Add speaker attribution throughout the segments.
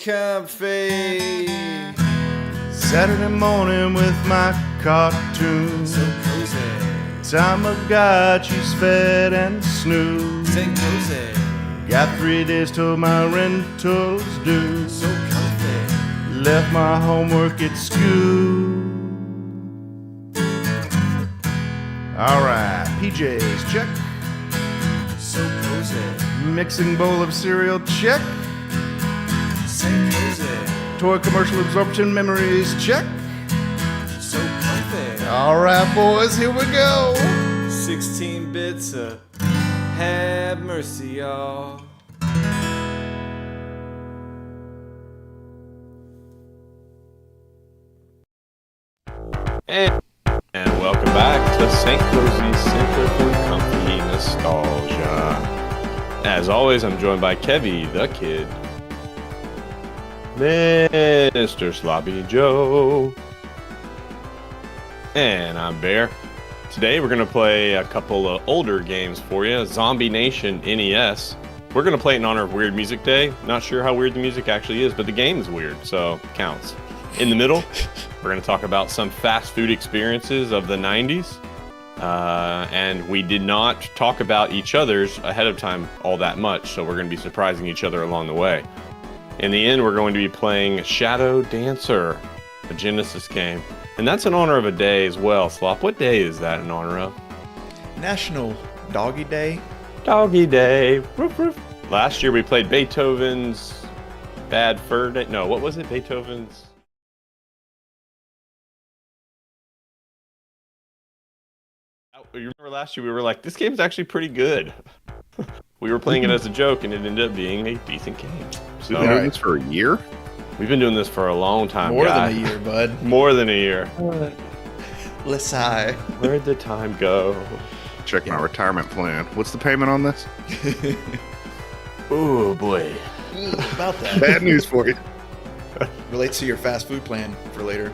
Speaker 1: comfy.
Speaker 2: Saturday morning with my cartoon.
Speaker 1: So cozy.
Speaker 2: Time of God, she's fed and snoozed.
Speaker 1: Say cozy.
Speaker 2: Got 3 days till my rental's due.
Speaker 1: So comfy.
Speaker 2: Left my homework at school. Alright, PJs, check.
Speaker 1: So cozy.
Speaker 2: Mixing bowl of cereal, check.
Speaker 1: Say cozy.
Speaker 2: Toy commercial absorption memories, check.
Speaker 1: So comfy.
Speaker 2: Alright, boys, here we go.
Speaker 1: 16 bits of have mercy, y'all.
Speaker 3: And welcome back to St. Kohzee Center for Comfy Nostalgia. As always, I'm joined by Kevy the Kid, Mr. Sloppy Joe, and I'm Bear. Today we're going to play a couple of older games for you. Zombie Nation NES. We're going to play it in honor of Weird Music Day. Not sure how weird the music actually is, but the game is weird, so it counts. In the middle, we're going to talk about some fast food experiences of the 90s. And we did not talk about each other's ahead of time all that much, so we're going to be surprising each other along the way. In the end, we're going to be playing Shadow Dancer, a Genesis game. And that's in honor of a day as well. Slop, what day is that in honor of?
Speaker 4: National Doggy Day.
Speaker 3: Doggy Day. Roof, roof. Last year we played Beethoven's Bad Fur Day. No, what was it? Beethoven's... You remember last year we were like, this game's actually pretty good. We were playing it as a joke and it ended up being a decent game. So,
Speaker 5: We've been doing this for a year?
Speaker 3: We've been doing this for a long time,
Speaker 4: More
Speaker 3: guy.
Speaker 4: than a year, bud.
Speaker 3: More than a year.
Speaker 4: Let's high.
Speaker 3: Where'd the time go?
Speaker 5: Check my retirement plan. What's the payment on this?
Speaker 3: Oh boy.
Speaker 4: About that.
Speaker 5: Bad news for you.
Speaker 4: Relates to your fast food plan for later.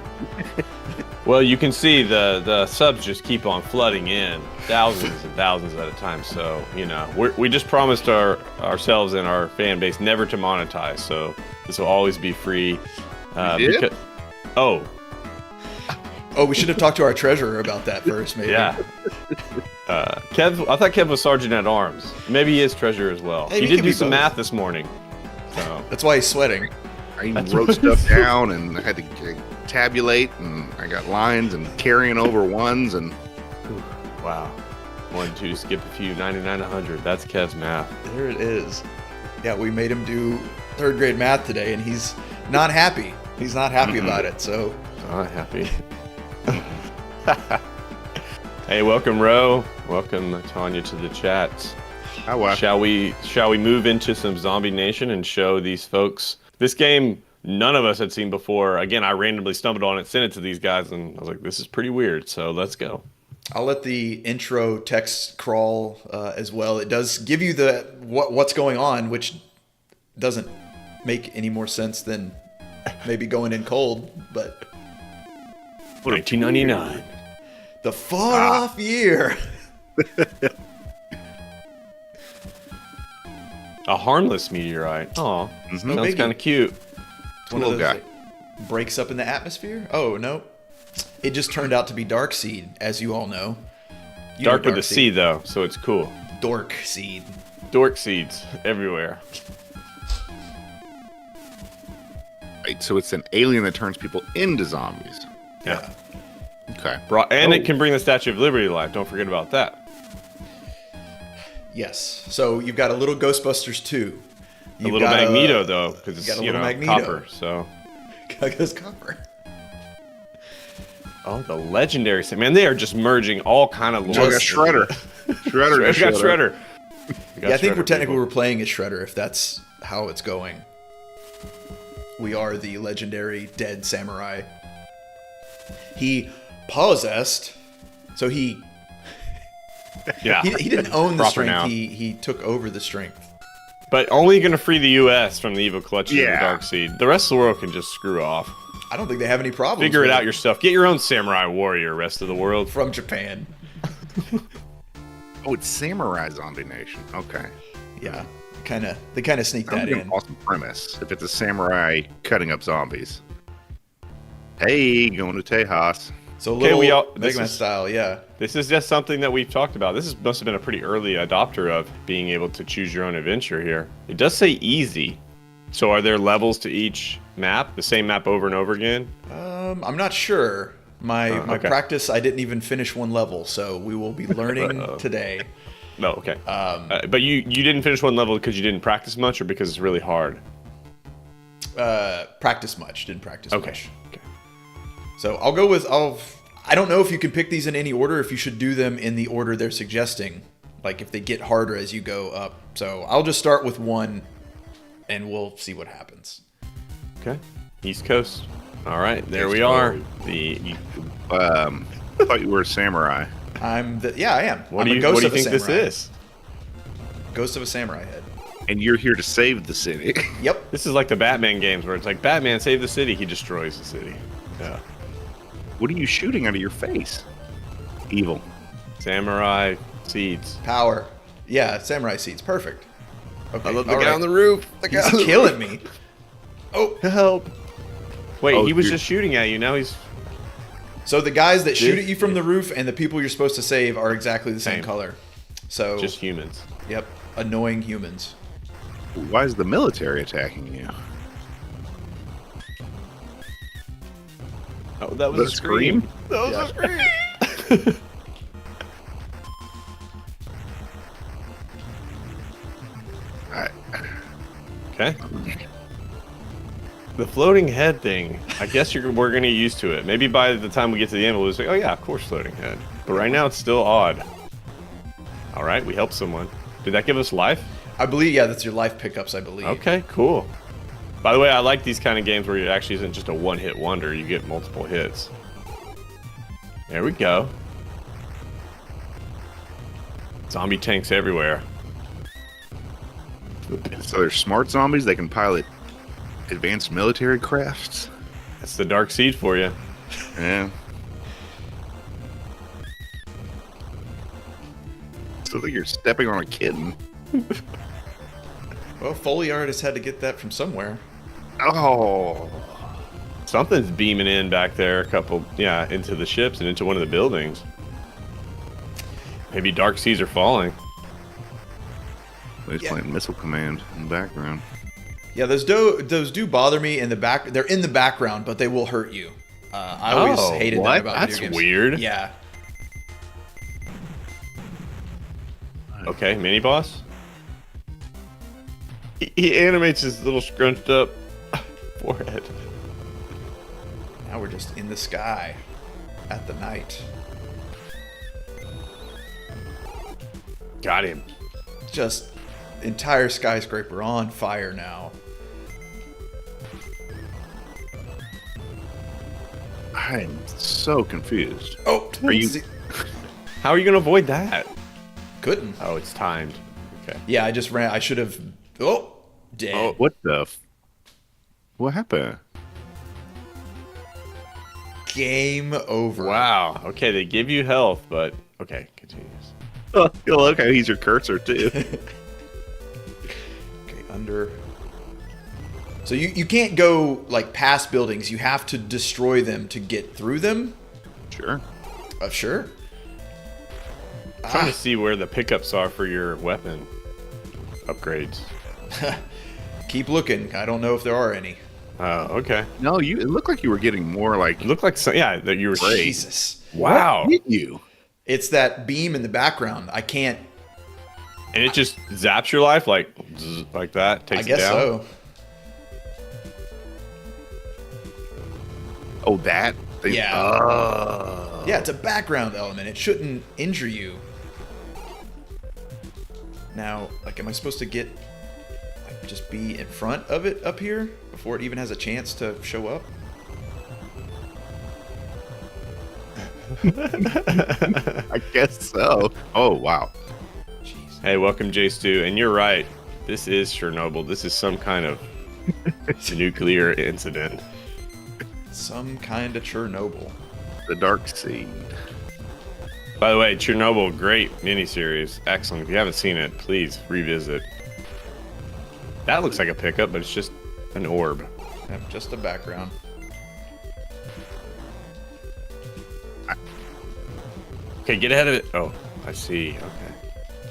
Speaker 3: Well, you can see the subs just keep on flooding in, thousands and thousands at a time. So, you know, we just promised ourselves and our fan base never to monetize. So this will always be free.
Speaker 5: You did?
Speaker 3: Oh,
Speaker 4: we should have talked to our treasurer about that first, maybe.
Speaker 3: yeah. Kev, I thought Kev was sergeant at arms. Maybe he is treasurer as well.
Speaker 4: Hey,
Speaker 3: he
Speaker 4: he
Speaker 3: did
Speaker 4: can
Speaker 3: do
Speaker 4: be
Speaker 3: some
Speaker 4: both.
Speaker 3: math this morning. So
Speaker 4: That's why he's sweating.
Speaker 5: I even wrote stuff down and I had to tabulate, and I got lines and carrying over ones, and
Speaker 3: wow. 1, 2, skip a few, 99, 100. That's Kev's math.
Speaker 4: There it is. Yeah, we made him do 3rd grade math today, and he's not happy. He's not happy about it, so...
Speaker 3: Not happy. Hey, welcome, Ro. Welcome, Tanya, to the chat. Shall we move into some Zombie Nation and show these folks this game none of us had seen before? Again, I randomly stumbled on it, sent it to these guys, and I was like, this is pretty weird, so let's go.
Speaker 4: I'll let the intro text crawl as well. It does give you the what's going on, which doesn't make any more sense than maybe going in cold, but
Speaker 3: 1999.
Speaker 4: the far-off year.
Speaker 3: A harmless meteorite. Aw,
Speaker 4: No
Speaker 3: sounds
Speaker 4: biggie.
Speaker 3: kind of cute.
Speaker 4: It's one
Speaker 5: Little
Speaker 4: of those
Speaker 5: guy.
Speaker 4: that breaks up in the atmosphere. Oh, no. It just turned out to be Dark Seed, as you all know. You
Speaker 3: Dark
Speaker 4: know
Speaker 3: with the C, though, so it's cool.
Speaker 4: Dork Seed.
Speaker 3: Dork seeds everywhere.
Speaker 5: right, so it's an alien that turns people into zombies.
Speaker 3: Yeah.
Speaker 5: Okay.
Speaker 3: And it can bring the Statue of Liberty to life. Don't forget about that.
Speaker 4: Yes. So you've got a little Ghostbusters 2.
Speaker 3: A little Magneto, though, because it's,
Speaker 4: got a
Speaker 3: you know,
Speaker 4: little Magneto.
Speaker 3: copper, so...
Speaker 4: Because copper.
Speaker 3: Oh, the legendary... Man, they are just merging all kind of...
Speaker 5: We got Shredder. Shredder
Speaker 3: We got
Speaker 5: just showed up.
Speaker 3: Shredder.
Speaker 4: Yeah, I think we're technically playing as Shredder, if that's how it's going. We are the legendary dead samurai. He possessed, so he...
Speaker 3: Yeah.
Speaker 4: He didn't own the
Speaker 3: Proper
Speaker 4: strength,
Speaker 3: noun.
Speaker 4: he took over the strength.
Speaker 3: But only going to free the U.S. from the evil clutches of the
Speaker 5: Yeah.
Speaker 3: Dark Seed. The rest of the world can just screw off.
Speaker 4: I don't think they have any problems.
Speaker 3: Figure it
Speaker 4: with
Speaker 3: out yourself. Get your own samurai warrior, rest of the world.
Speaker 4: From Japan.
Speaker 5: Oh, it's Samurai Zombie Nation. Okay.
Speaker 4: Yeah, they kind of sneak
Speaker 5: That would
Speaker 4: that
Speaker 5: be
Speaker 4: in.
Speaker 5: an awesome premise if it's a samurai cutting up zombies. Hey, going to Tejas.
Speaker 4: So
Speaker 3: Okay,
Speaker 4: little
Speaker 3: this
Speaker 4: Mega Man
Speaker 3: is-
Speaker 4: style, yeah.
Speaker 3: This is just something that we've talked about. Must have been a pretty early adopter of being able to choose your own adventure here. It does say easy. So are there levels to each map? The same map over and over again?
Speaker 4: I'm not sure. My
Speaker 3: Okay.
Speaker 4: practice, I didn't even finish one level, so we will be learning today.
Speaker 3: No, okay. But you didn't finish one level because you didn't practice much or because it's really hard?
Speaker 4: Practice much, didn't practice
Speaker 3: Okay.
Speaker 4: much. So I'll go with I don't know if you can pick these in any order, if you should do them in the order they're suggesting, like if they get harder as you go up. So I'll just start with one, and we'll see what happens.
Speaker 3: Okay. East Coast. All right, there
Speaker 5: East
Speaker 3: we are.
Speaker 5: I thought you were a samurai.
Speaker 4: I am.
Speaker 3: What
Speaker 4: I'm
Speaker 3: do
Speaker 4: a
Speaker 3: you
Speaker 4: ghost of a
Speaker 3: think this
Speaker 4: samurai.
Speaker 3: is?
Speaker 4: Ghost of a samurai head.
Speaker 5: And you're here to save the city.
Speaker 4: Yep.
Speaker 3: This is like the Batman games where it's like Batman save the city, he destroys the city. Yeah.
Speaker 5: What are you shooting out of your face? Evil.
Speaker 3: Samurai seeds.
Speaker 4: Power. Yeah, samurai seeds. Perfect. Okay.
Speaker 3: I love the
Speaker 4: all
Speaker 3: guy
Speaker 4: right.
Speaker 3: on the roof. The guy
Speaker 4: He's
Speaker 3: on the
Speaker 4: killing me. Oh,
Speaker 3: Help. Wait,
Speaker 5: Oh,
Speaker 3: he was
Speaker 5: dude.
Speaker 3: just shooting at you. Now he's
Speaker 4: so the guys that shoot
Speaker 3: This-
Speaker 4: at you from the roof and the people you're supposed to save are exactly the same
Speaker 3: Same.
Speaker 4: color. So
Speaker 3: just humans.
Speaker 4: yep, annoying humans.
Speaker 5: Why is the military attacking you?
Speaker 3: Oh, that was
Speaker 5: The
Speaker 3: a scream.
Speaker 5: scream?
Speaker 3: That was a scream.
Speaker 5: I,
Speaker 3: Okay. The floating head thing. I guess we're gonna get used to it. Maybe by the time we get to the end, we'll just say, "Oh yeah, of course, floating head." But right now, it's still odd. All right, we helped someone. Did that give us life?
Speaker 4: I believe, yeah, that's your life pickups, I believe.
Speaker 3: Okay, cool. By the way, I like these kind of games where it actually isn't just a one-hit wonder. You get multiple hits. There we go. Zombie tanks everywhere.
Speaker 5: so they're smart zombies. They can pilot advanced military crafts.
Speaker 3: That's the dark seed for you.
Speaker 5: Yeah. So that you're stepping on a kitten.
Speaker 4: Well, Foley artists had to get that from somewhere.
Speaker 5: Oh.
Speaker 3: Something's beaming in back there, into the ships and into one of the buildings. Maybe dark seas are falling.
Speaker 5: He's
Speaker 4: Yeah.
Speaker 5: playing Missile Command in the background.
Speaker 4: Yeah, those do bother me in the back. They're in the background, but they will hurt you. I always
Speaker 3: Oh,
Speaker 4: hated
Speaker 3: what?
Speaker 4: that about
Speaker 3: That's
Speaker 4: video games.
Speaker 3: weird.
Speaker 4: Yeah.
Speaker 3: Okay, mini boss. He animates his little scrunched up forehead.
Speaker 4: Now we're just in the sky at the night.
Speaker 3: Got him.
Speaker 4: Just entire skyscraper on fire now.
Speaker 5: I'm so confused.
Speaker 4: Oh,
Speaker 5: Are you-
Speaker 3: How are you gonna avoid that?
Speaker 4: couldn't?
Speaker 3: Oh, it's timed. Okay.
Speaker 4: Yeah, I just ran. I should have. Oh, dead.
Speaker 5: Oh, what the? What happened?
Speaker 4: Game over.
Speaker 3: Wow. Okay, they give you health, but okay, continues.
Speaker 5: Oh, look how he's your cursor too.
Speaker 4: Okay, under. So you can't go like past buildings. You have to destroy them to get through them.
Speaker 5: Sure.
Speaker 4: Sure.
Speaker 3: I'm trying to see where the pickups are for your weapon upgrades.
Speaker 4: Keep looking. I don't know if there are any.
Speaker 3: Okay.
Speaker 5: No, it looked like you were getting more like.
Speaker 3: It looked like that you were.
Speaker 4: Jesus.
Speaker 3: Wow.
Speaker 5: What hit you?
Speaker 4: It's that beam in the background. I can't.
Speaker 3: And it just zaps your life like zzz, like that. Takes
Speaker 4: I guess
Speaker 3: it down.
Speaker 4: so.
Speaker 5: Oh, that. Thing?
Speaker 4: Yeah. Yeah, it's a background element. It shouldn't injure you. Now, like, am I supposed to get, like, just be in front of it up here before it even has a chance to show up?
Speaker 5: I guess so. Oh, wow.
Speaker 4: Jeez.
Speaker 3: Hey, welcome, J-Stu. And you're right. This is Chernobyl. This is some kind of nuclear incident.
Speaker 4: Some kind of Chernobyl.
Speaker 5: The Dark Seed.
Speaker 3: By the way, Chernobyl, great miniseries. Excellent. If you haven't seen it, please revisit. That looks like a pickup, but it's just an orb.
Speaker 4: Yep, just a background.
Speaker 3: Okay, get ahead of it. Oh, I see. Okay.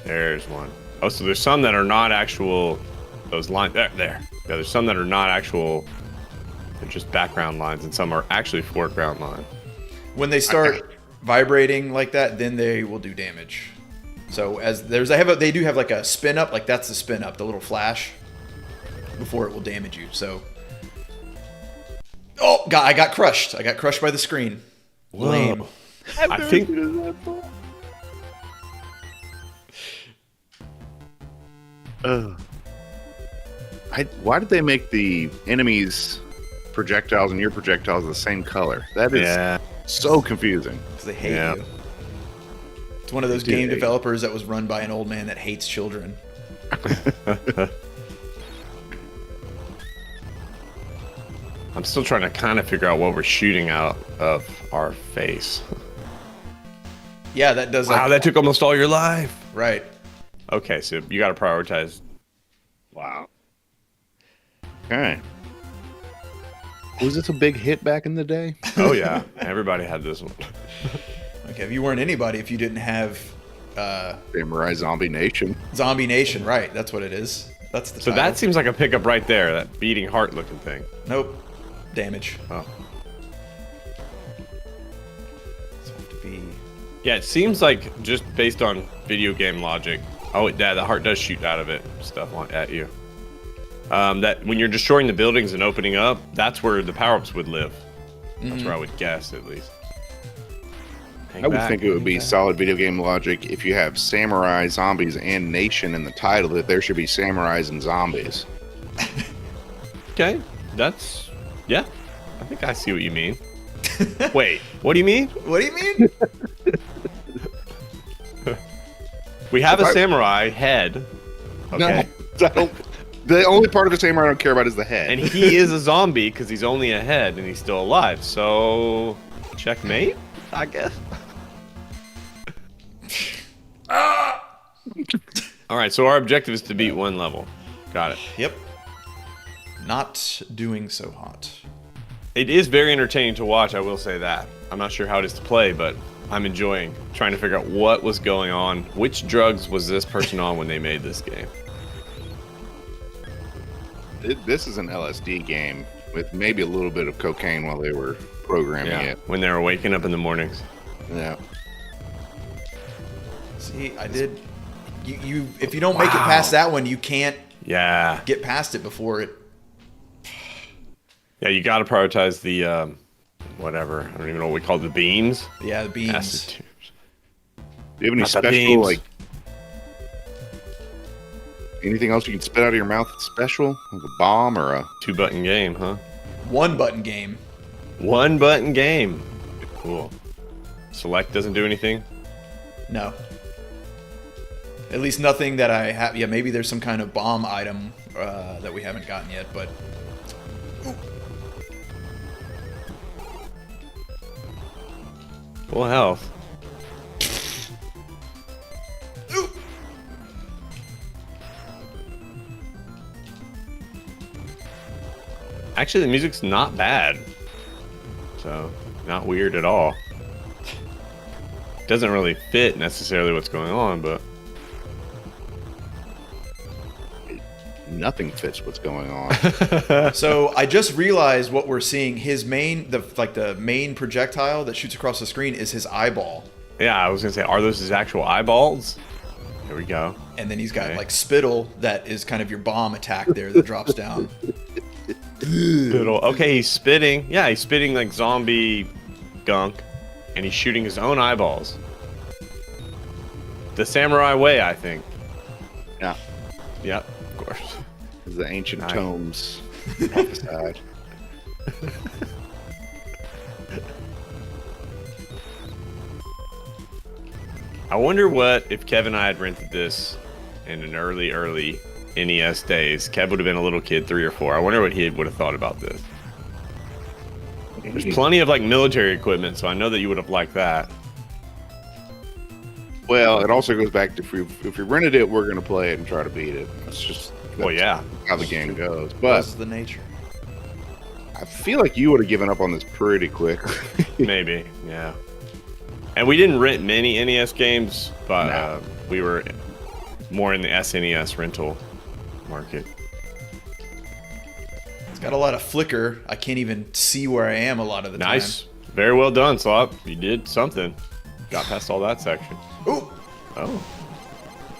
Speaker 3: There's one. Oh, so there's some that are not actual, those lines, there. Yeah, there's some that are not actual, they're just background lines, and some are actually foreground line.
Speaker 4: When they start vibrating like that, then they will do damage. So they do have like a spin up, like that's the spin up, the little flash before it will damage you. So, oh God, I got crushed. I got crushed by the screen. Lame.
Speaker 3: I think
Speaker 5: Why did they make the enemies' projectiles and your projectiles the same color? That is so confusing.
Speaker 4: Because they hate you. It's one of those game developers that was run by an old man that hates children.
Speaker 3: I'm still trying to kind of figure out what we're shooting out of our face.
Speaker 4: Yeah, that does.
Speaker 3: Wow, that took almost all your life.
Speaker 4: Right.
Speaker 3: Okay, so you got to prioritize.
Speaker 5: Wow. Okay. Was this a big hit back in the day?
Speaker 3: Oh yeah, everybody had this one.
Speaker 4: Okay, if you weren't anybody, if you didn't have
Speaker 5: Samurai Zombie Nation.
Speaker 4: Zombie Nation, right? That's what it is. That's the
Speaker 3: So
Speaker 4: title.
Speaker 3: that seems like a pickup right there, that beating heart looking thing.
Speaker 4: Nope. Damage.
Speaker 3: Oh.
Speaker 4: So have to be.
Speaker 3: Yeah, it seems like just based on video game logic. Oh, yeah, the heart does shoot out of it, stuff at you. That when you're destroying the buildings and opening up, that's where the power-ups would live. That's where I would guess, at least.
Speaker 5: I would think it would be solid video game logic if you have samurai, zombies, and nation in the title, that there should be samurais and zombies.
Speaker 3: Okay, that's... Yeah, I think I see what you mean. Wait, what do you mean?
Speaker 4: What do you mean?
Speaker 3: We have a samurai head. Okay.
Speaker 5: No, the only part of the samurai I don't care about is the head.
Speaker 3: And he is a zombie because he's only a head and he's still alive. So, checkmate, I guess. All right, so our objective is to beat one level. Got it.
Speaker 4: Yep. Not doing so hot.
Speaker 3: It is very entertaining to watch, I will say that. I'm not sure how it is to play, but I'm enjoying trying to figure out what was going on. Which drugs was this person on when they made this game?
Speaker 5: This is an LSD game with maybe a little bit of cocaine while they were programming it.
Speaker 3: When they were waking up in the mornings.
Speaker 5: Yeah.
Speaker 4: See, I did. You if you don't make it past that one, you can't get past it before it.
Speaker 3: Yeah, you got to prioritize the whatever. I don't even know what we call the beams.
Speaker 4: Yeah, the beams.
Speaker 3: Acid tubes.
Speaker 5: Do you have any
Speaker 3: Not the
Speaker 5: special,
Speaker 3: beams.
Speaker 5: like, anything else you can spit out of your mouth that's special? Like a bomb or a...
Speaker 3: 2-button game, huh?
Speaker 4: One button game.
Speaker 3: 1-button game. Cool. Select doesn't do anything?
Speaker 4: No. At least nothing that I have. Yeah, maybe there's some kind of bomb item that we haven't gotten yet, but.
Speaker 3: Full health. Actually, the music's not bad. So, not weird at all. Doesn't really fit necessarily what's going on, but...
Speaker 5: Nothing fits what's going on.
Speaker 4: So I just realized what we're seeing. His main, the main projectile that shoots across the screen is his eyeball.
Speaker 3: Yeah, I was gonna say, are those his actual eyeballs? Here we go.
Speaker 4: And then he's got like spittle that is kind of your bomb attack there that drops down.
Speaker 3: Spittle. Okay, he's spitting. Yeah, he's spitting like zombie gunk, and he's shooting his own eyeballs. The samurai way, I think.
Speaker 5: Yeah.
Speaker 3: Yep, of course.
Speaker 5: As the ancient
Speaker 3: Nice.
Speaker 5: tomes prophesied.
Speaker 3: I wonder what if Kev and I had rented this in an early NES days. Kev would have been a little kid, 3 or 4. I wonder what he would have thought about this. There's plenty of like military equipment, so I know that you would have liked that.
Speaker 5: Well, it also goes back to if we rented it, we're going to play it and try to beat it. That's
Speaker 3: yeah.
Speaker 5: how the game goes.
Speaker 4: This
Speaker 5: But
Speaker 4: is the nature.
Speaker 5: I feel like you would have given up on this pretty quick.
Speaker 3: Maybe, yeah. And we didn't rent many NES games, but
Speaker 5: No.
Speaker 3: we were more in the SNES rental market.
Speaker 4: It's got a lot of flicker. I can't even see where I am a lot of the time.
Speaker 3: Nice. Very well done, Slop. You did something. Got past all that section.
Speaker 4: Ooh.
Speaker 3: Oh.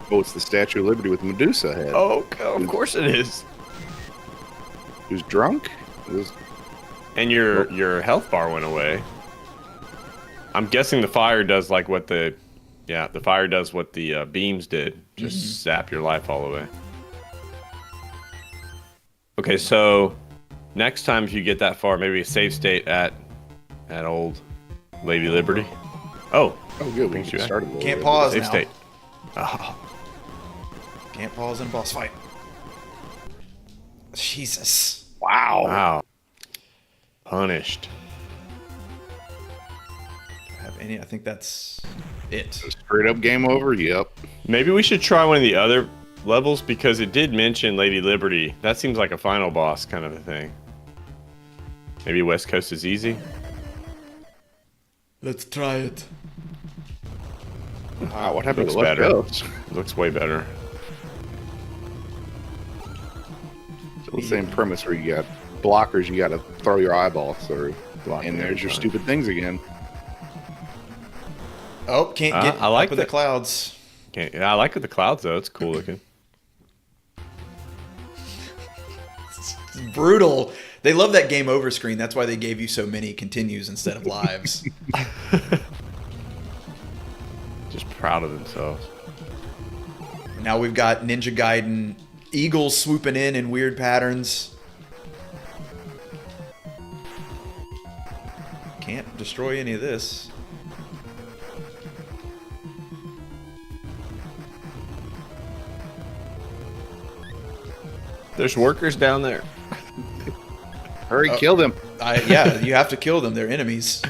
Speaker 5: Oh, it's the Statue of Liberty with Medusa head.
Speaker 3: Oh, of course it is.
Speaker 5: Who's drunk? Who's-
Speaker 3: And your health bar went away. I'm guessing the fire does like what the fire does what the beams did. Just zap your life all away. Okay, so next time if you get that far, maybe a save state at old Lady Liberty. Oh,
Speaker 5: Oh, good. We
Speaker 3: Brings you
Speaker 5: can
Speaker 3: back.
Speaker 5: start a little
Speaker 4: Can't
Speaker 5: bit.
Speaker 4: pause
Speaker 3: save
Speaker 4: now.
Speaker 3: state. Oh,
Speaker 4: Can't pause in a boss fight. Jesus.
Speaker 3: wow. Punished.
Speaker 4: Have any? I think that's it.
Speaker 5: Straight up game over? Yep.
Speaker 3: Maybe we should try one of the other levels because it did mention Lady Liberty. That seems like a final boss kind of a thing. Maybe West Coast is easy.
Speaker 4: Let's try it.
Speaker 5: Wow, what happened
Speaker 3: Looks
Speaker 5: to West
Speaker 3: better.
Speaker 5: Coast?
Speaker 3: Looks way better.
Speaker 5: Still the same premise where you got blockers you got to throw your eyeballs through.
Speaker 3: Blocking
Speaker 5: And there's your
Speaker 3: every time.
Speaker 5: stupid things again.
Speaker 4: Oh, can't get
Speaker 3: I like
Speaker 4: up in the
Speaker 3: that.
Speaker 4: clouds.
Speaker 3: Okay, yeah, I like the clouds though. It's cool looking.
Speaker 4: It's brutal. They love that game over screen. That's why they gave you so many continues instead of lives.
Speaker 3: Just proud of themselves.
Speaker 4: Now we've got Ninja Gaiden eagles swooping in weird patterns. Can't destroy any of this.
Speaker 3: There's workers down there.
Speaker 5: Hurry, kill them.
Speaker 4: Yeah, you have to kill them. They're enemies.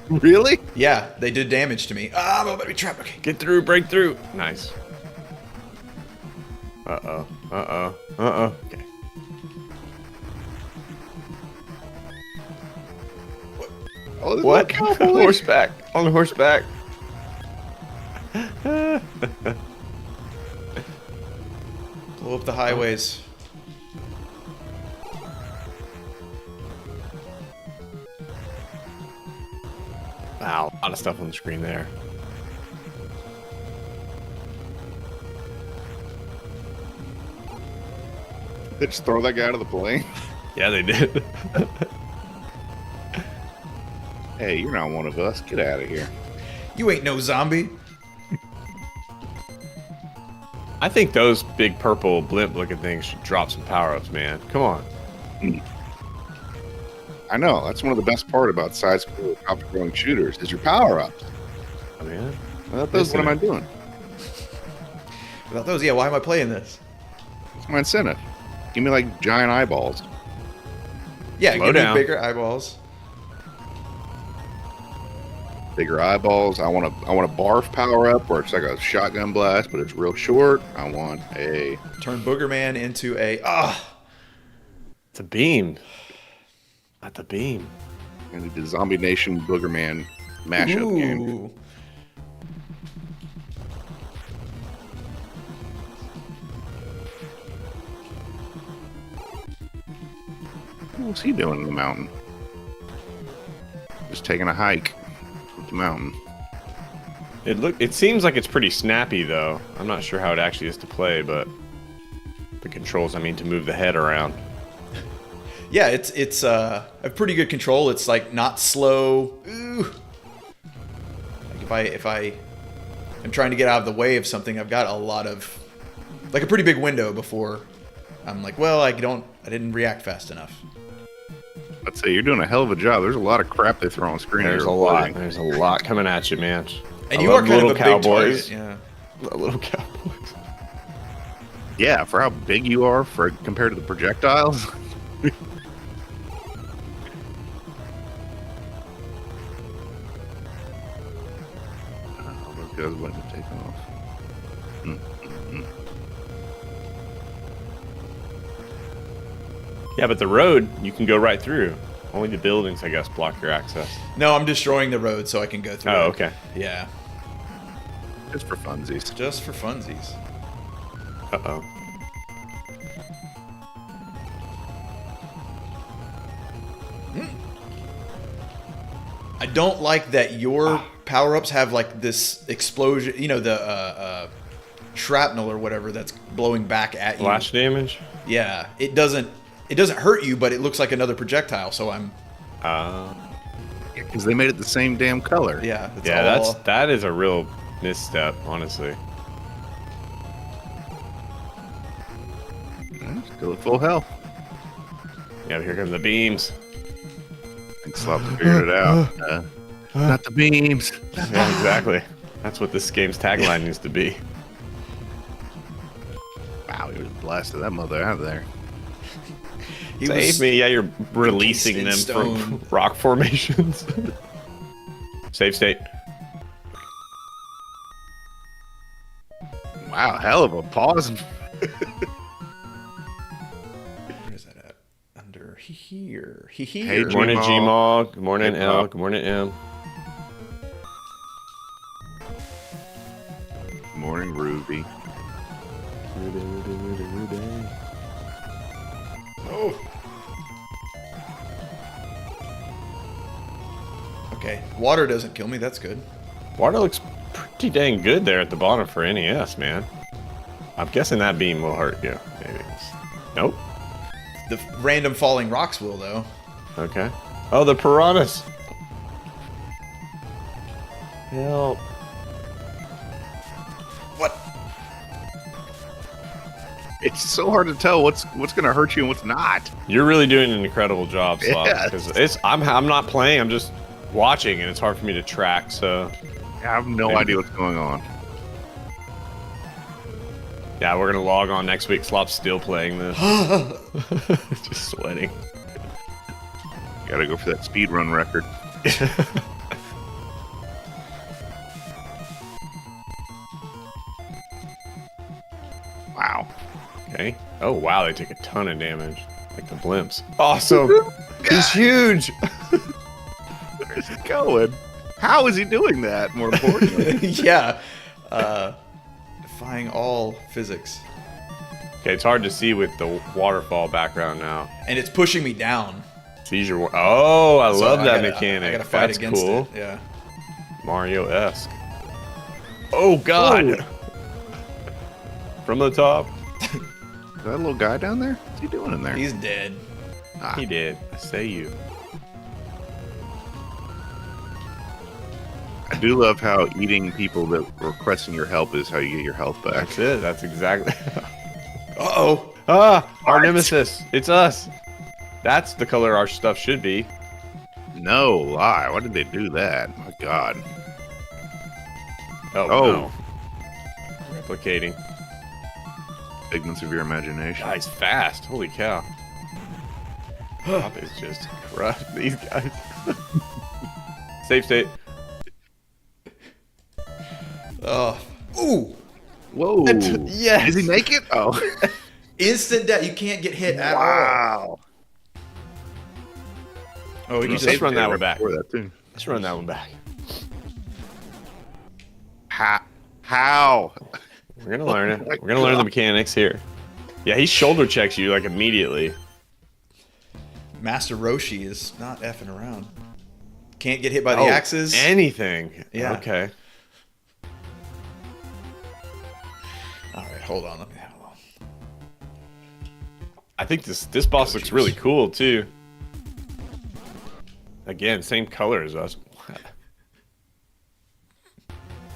Speaker 5: Really?
Speaker 4: Yeah, they did damage to me. Ah, I'm about to be trapped. Okay.
Speaker 3: Get through, break through. Nice. Uh-oh. Okay.
Speaker 5: Oh, there's
Speaker 3: What?
Speaker 5: a cowboy.
Speaker 3: Horseback. On horseback.
Speaker 4: Blow up the highways.
Speaker 3: Wow, a lot of stuff on the screen there.
Speaker 5: They just throw that guy out of the plane.
Speaker 3: Yeah, they did.
Speaker 5: Hey, you're not one of us. Get out of here.
Speaker 4: You ain't no zombie.
Speaker 3: I think those big purple blimp-looking things should drop some power-ups, man. Come on.
Speaker 5: I know. That's one of the best part about side-scroll top-scrolling shooters is your power-ups.
Speaker 3: Oh, man.
Speaker 5: What am I doing?
Speaker 4: Without those, yeah, why am I playing this?
Speaker 5: It's my incentive. Give me like giant eyeballs.
Speaker 4: Yeah,
Speaker 3: Slow
Speaker 4: give me
Speaker 3: down.
Speaker 4: bigger eyeballs.
Speaker 5: Bigger eyeballs. I want a barf power up where it's like a shotgun blast, but it's real short. I want a
Speaker 4: Turn Booger Man into a
Speaker 3: It's a beam. Not the beam.
Speaker 5: and the Zombie Nation Booger Man mashup game.
Speaker 4: ooh.
Speaker 5: What's he doing in the mountain? Just taking a hike up the mountain.
Speaker 3: It seems like it's pretty snappy though. I'm not sure how it actually is to play, but the controls, I mean, to move the head around.
Speaker 4: Yeah, it's a pretty good control. It's like not slow. Ooh. Like if I am trying to get out of the way of something, I've got a lot of like a pretty big window before I'm like, well, I didn't react fast enough.
Speaker 5: I'd say you're doing a hell of a job. There's a lot of crap they throw on screen.
Speaker 3: There's
Speaker 5: here
Speaker 3: a lot.
Speaker 5: recording.
Speaker 3: There's a lot coming at you, man.
Speaker 4: And
Speaker 3: I
Speaker 4: you are
Speaker 3: love
Speaker 4: kind of
Speaker 3: little
Speaker 4: a big
Speaker 3: cowboys.
Speaker 4: target. Yeah.
Speaker 3: Little cowboys.
Speaker 5: Yeah, for how big you are for compared to the projectiles. Oh, was waiting to take off.
Speaker 3: Yeah, but the road, you can go right through. Only the buildings, I guess, block your access.
Speaker 4: No, I'm destroying the road so I can go through.
Speaker 3: Oh,
Speaker 4: it.
Speaker 3: okay.
Speaker 4: Yeah,
Speaker 5: Just for funsies.
Speaker 4: just for funsies.
Speaker 3: Uh-oh.
Speaker 4: I don't like that your power-ups have like this explosion. You know, the shrapnel or whatever that's blowing back at you.
Speaker 3: Flash damage?
Speaker 4: Yeah, it doesn't hurt you, but it looks like another projectile. So I'm
Speaker 5: Because they made it the same damn color.
Speaker 4: yeah. It's
Speaker 3: Yeah,
Speaker 4: all,
Speaker 3: that is a real misstep, honestly.
Speaker 5: Still at full health.
Speaker 3: Yeah, here come the beams.
Speaker 5: And Slops figured it out. Not the beams.
Speaker 3: Yeah, exactly. That's what this game's tagline needs to be.
Speaker 5: Wow, he was blasted that mother out of there.
Speaker 4: he
Speaker 3: Save
Speaker 4: was-
Speaker 3: me. Yeah, you're releasing
Speaker 4: in
Speaker 3: them
Speaker 4: stone.
Speaker 3: from rock formations. Save state.
Speaker 5: Wow, hell of a pause.
Speaker 4: Where is that at? Under here.
Speaker 5: Hey,
Speaker 3: Good morning,
Speaker 5: G-Maw.
Speaker 3: G-Maw. Good morning,
Speaker 5: Hey,
Speaker 3: L.
Speaker 5: Bob.
Speaker 3: Good morning, M.
Speaker 5: Morning, Ruby.
Speaker 4: Oh. Okay, water doesn't kill me. That's good.
Speaker 3: Water looks pretty dang good there at the bottom for NES, man. I'm guessing that beam will hurt you. Maybe. Nope.
Speaker 4: The random falling rocks will though.
Speaker 3: Okay. Oh, the piranhas. Help.
Speaker 4: What?
Speaker 5: It's so hard to tell what's going to hurt you and what's not.
Speaker 3: You're really doing an incredible job, Slop.
Speaker 5: Yes.
Speaker 3: Because I'm not playing. I'm just watching, and it's hard for me to track. So
Speaker 5: I have no idea what's going on.
Speaker 3: yeah, we're gonna log on next week. Slop's still playing this. Just sweating.
Speaker 5: Gotta go for that speed run record. Wow.
Speaker 3: Okay. Oh wow, they take a ton of damage, like the blimps. Awesome. He's huge.
Speaker 5: Where's he going? How is he doing that, more importantly?
Speaker 4: Yeah. Defying all physics.
Speaker 3: Okay, it's hard to see with the waterfall background now.
Speaker 4: And it's pushing me down.
Speaker 3: Seizure. Oh, I
Speaker 4: So
Speaker 3: love
Speaker 4: I
Speaker 3: that
Speaker 4: gotta-
Speaker 3: mechanic.
Speaker 4: I gotta fight
Speaker 3: That's
Speaker 4: against
Speaker 3: cool.
Speaker 4: it. Yeah.
Speaker 3: Mario-esque. Oh God. From the top.
Speaker 5: Is that little guy down there? What's he doing in there?
Speaker 4: He's dead.
Speaker 3: He did. I say you.
Speaker 5: I do love how eating people that requesting your help is how you get your health back.
Speaker 3: That's it. That's exactly.
Speaker 4: Uh-oh.
Speaker 3: Ah, our nemesis. It's us. That's the color our stuff should be.
Speaker 5: No lie. Why did they do that? My God.
Speaker 3: Oh,
Speaker 5: Oh.
Speaker 3: no. Replicating.
Speaker 5: Figments of your imagination.
Speaker 3: God, he's fast. Holy cow. Pop is just crushed these guys. Safe state.
Speaker 4: Oh. Ooh.
Speaker 5: Whoa.
Speaker 3: Yes.
Speaker 5: Did he make it? Oh.
Speaker 4: Instant death. You can't get hit at all.
Speaker 5: Wow.
Speaker 4: Oh, he
Speaker 3: Let's
Speaker 4: just
Speaker 3: run that one back.
Speaker 5: Before that too.
Speaker 3: Let's run that one back.
Speaker 5: How?
Speaker 3: We're gonna learn it. We're gonna learn the mechanics here. Yeah, he shoulder checks you like immediately.
Speaker 4: Master Roshi is not effing around. Can't get hit by the axes.
Speaker 3: Anything.
Speaker 4: Yeah.
Speaker 3: Okay.
Speaker 4: All right, hold on. Let me have a look.
Speaker 3: I think this boss looks really cool too. Again, same color as us.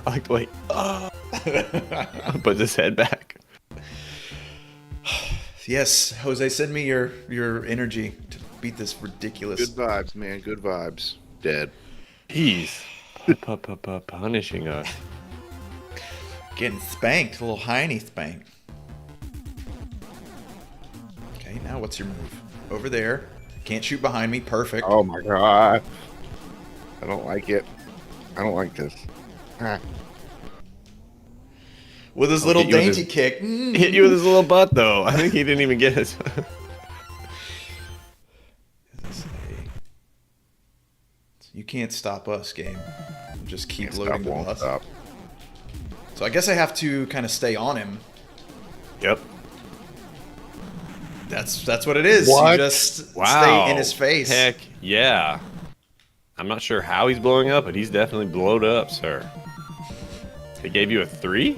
Speaker 3: I like the way. Put his head back.
Speaker 4: Yes, Jose, send me your energy to beat this ridiculous.
Speaker 5: Good vibes, man. Good vibes. Dead.
Speaker 3: He's punishing us.
Speaker 4: Getting spanked, a little hiney spank. Okay, now what's your move? Over there. Can't shoot behind me. Perfect.
Speaker 5: Oh my God. I don't like it. I don't like this. Ah.
Speaker 4: With his little
Speaker 3: hit you with
Speaker 4: dainty
Speaker 3: his-
Speaker 4: kick.
Speaker 3: Hit you with his little butt, though. I think he didn't even get it.
Speaker 4: You can't stop us, game. We'll just keep
Speaker 5: Can't
Speaker 4: loading
Speaker 5: stop,
Speaker 4: the
Speaker 5: won't
Speaker 4: bus.
Speaker 5: stop.
Speaker 4: So I guess I have to kind of stay on him.
Speaker 3: Yep.
Speaker 4: That's what it is.
Speaker 5: What?
Speaker 4: You just
Speaker 3: Wow.
Speaker 4: stay in his face.
Speaker 3: Heck yeah. I'm not sure how he's blowing up, but he's definitely blowed up, sir. They gave you a 3?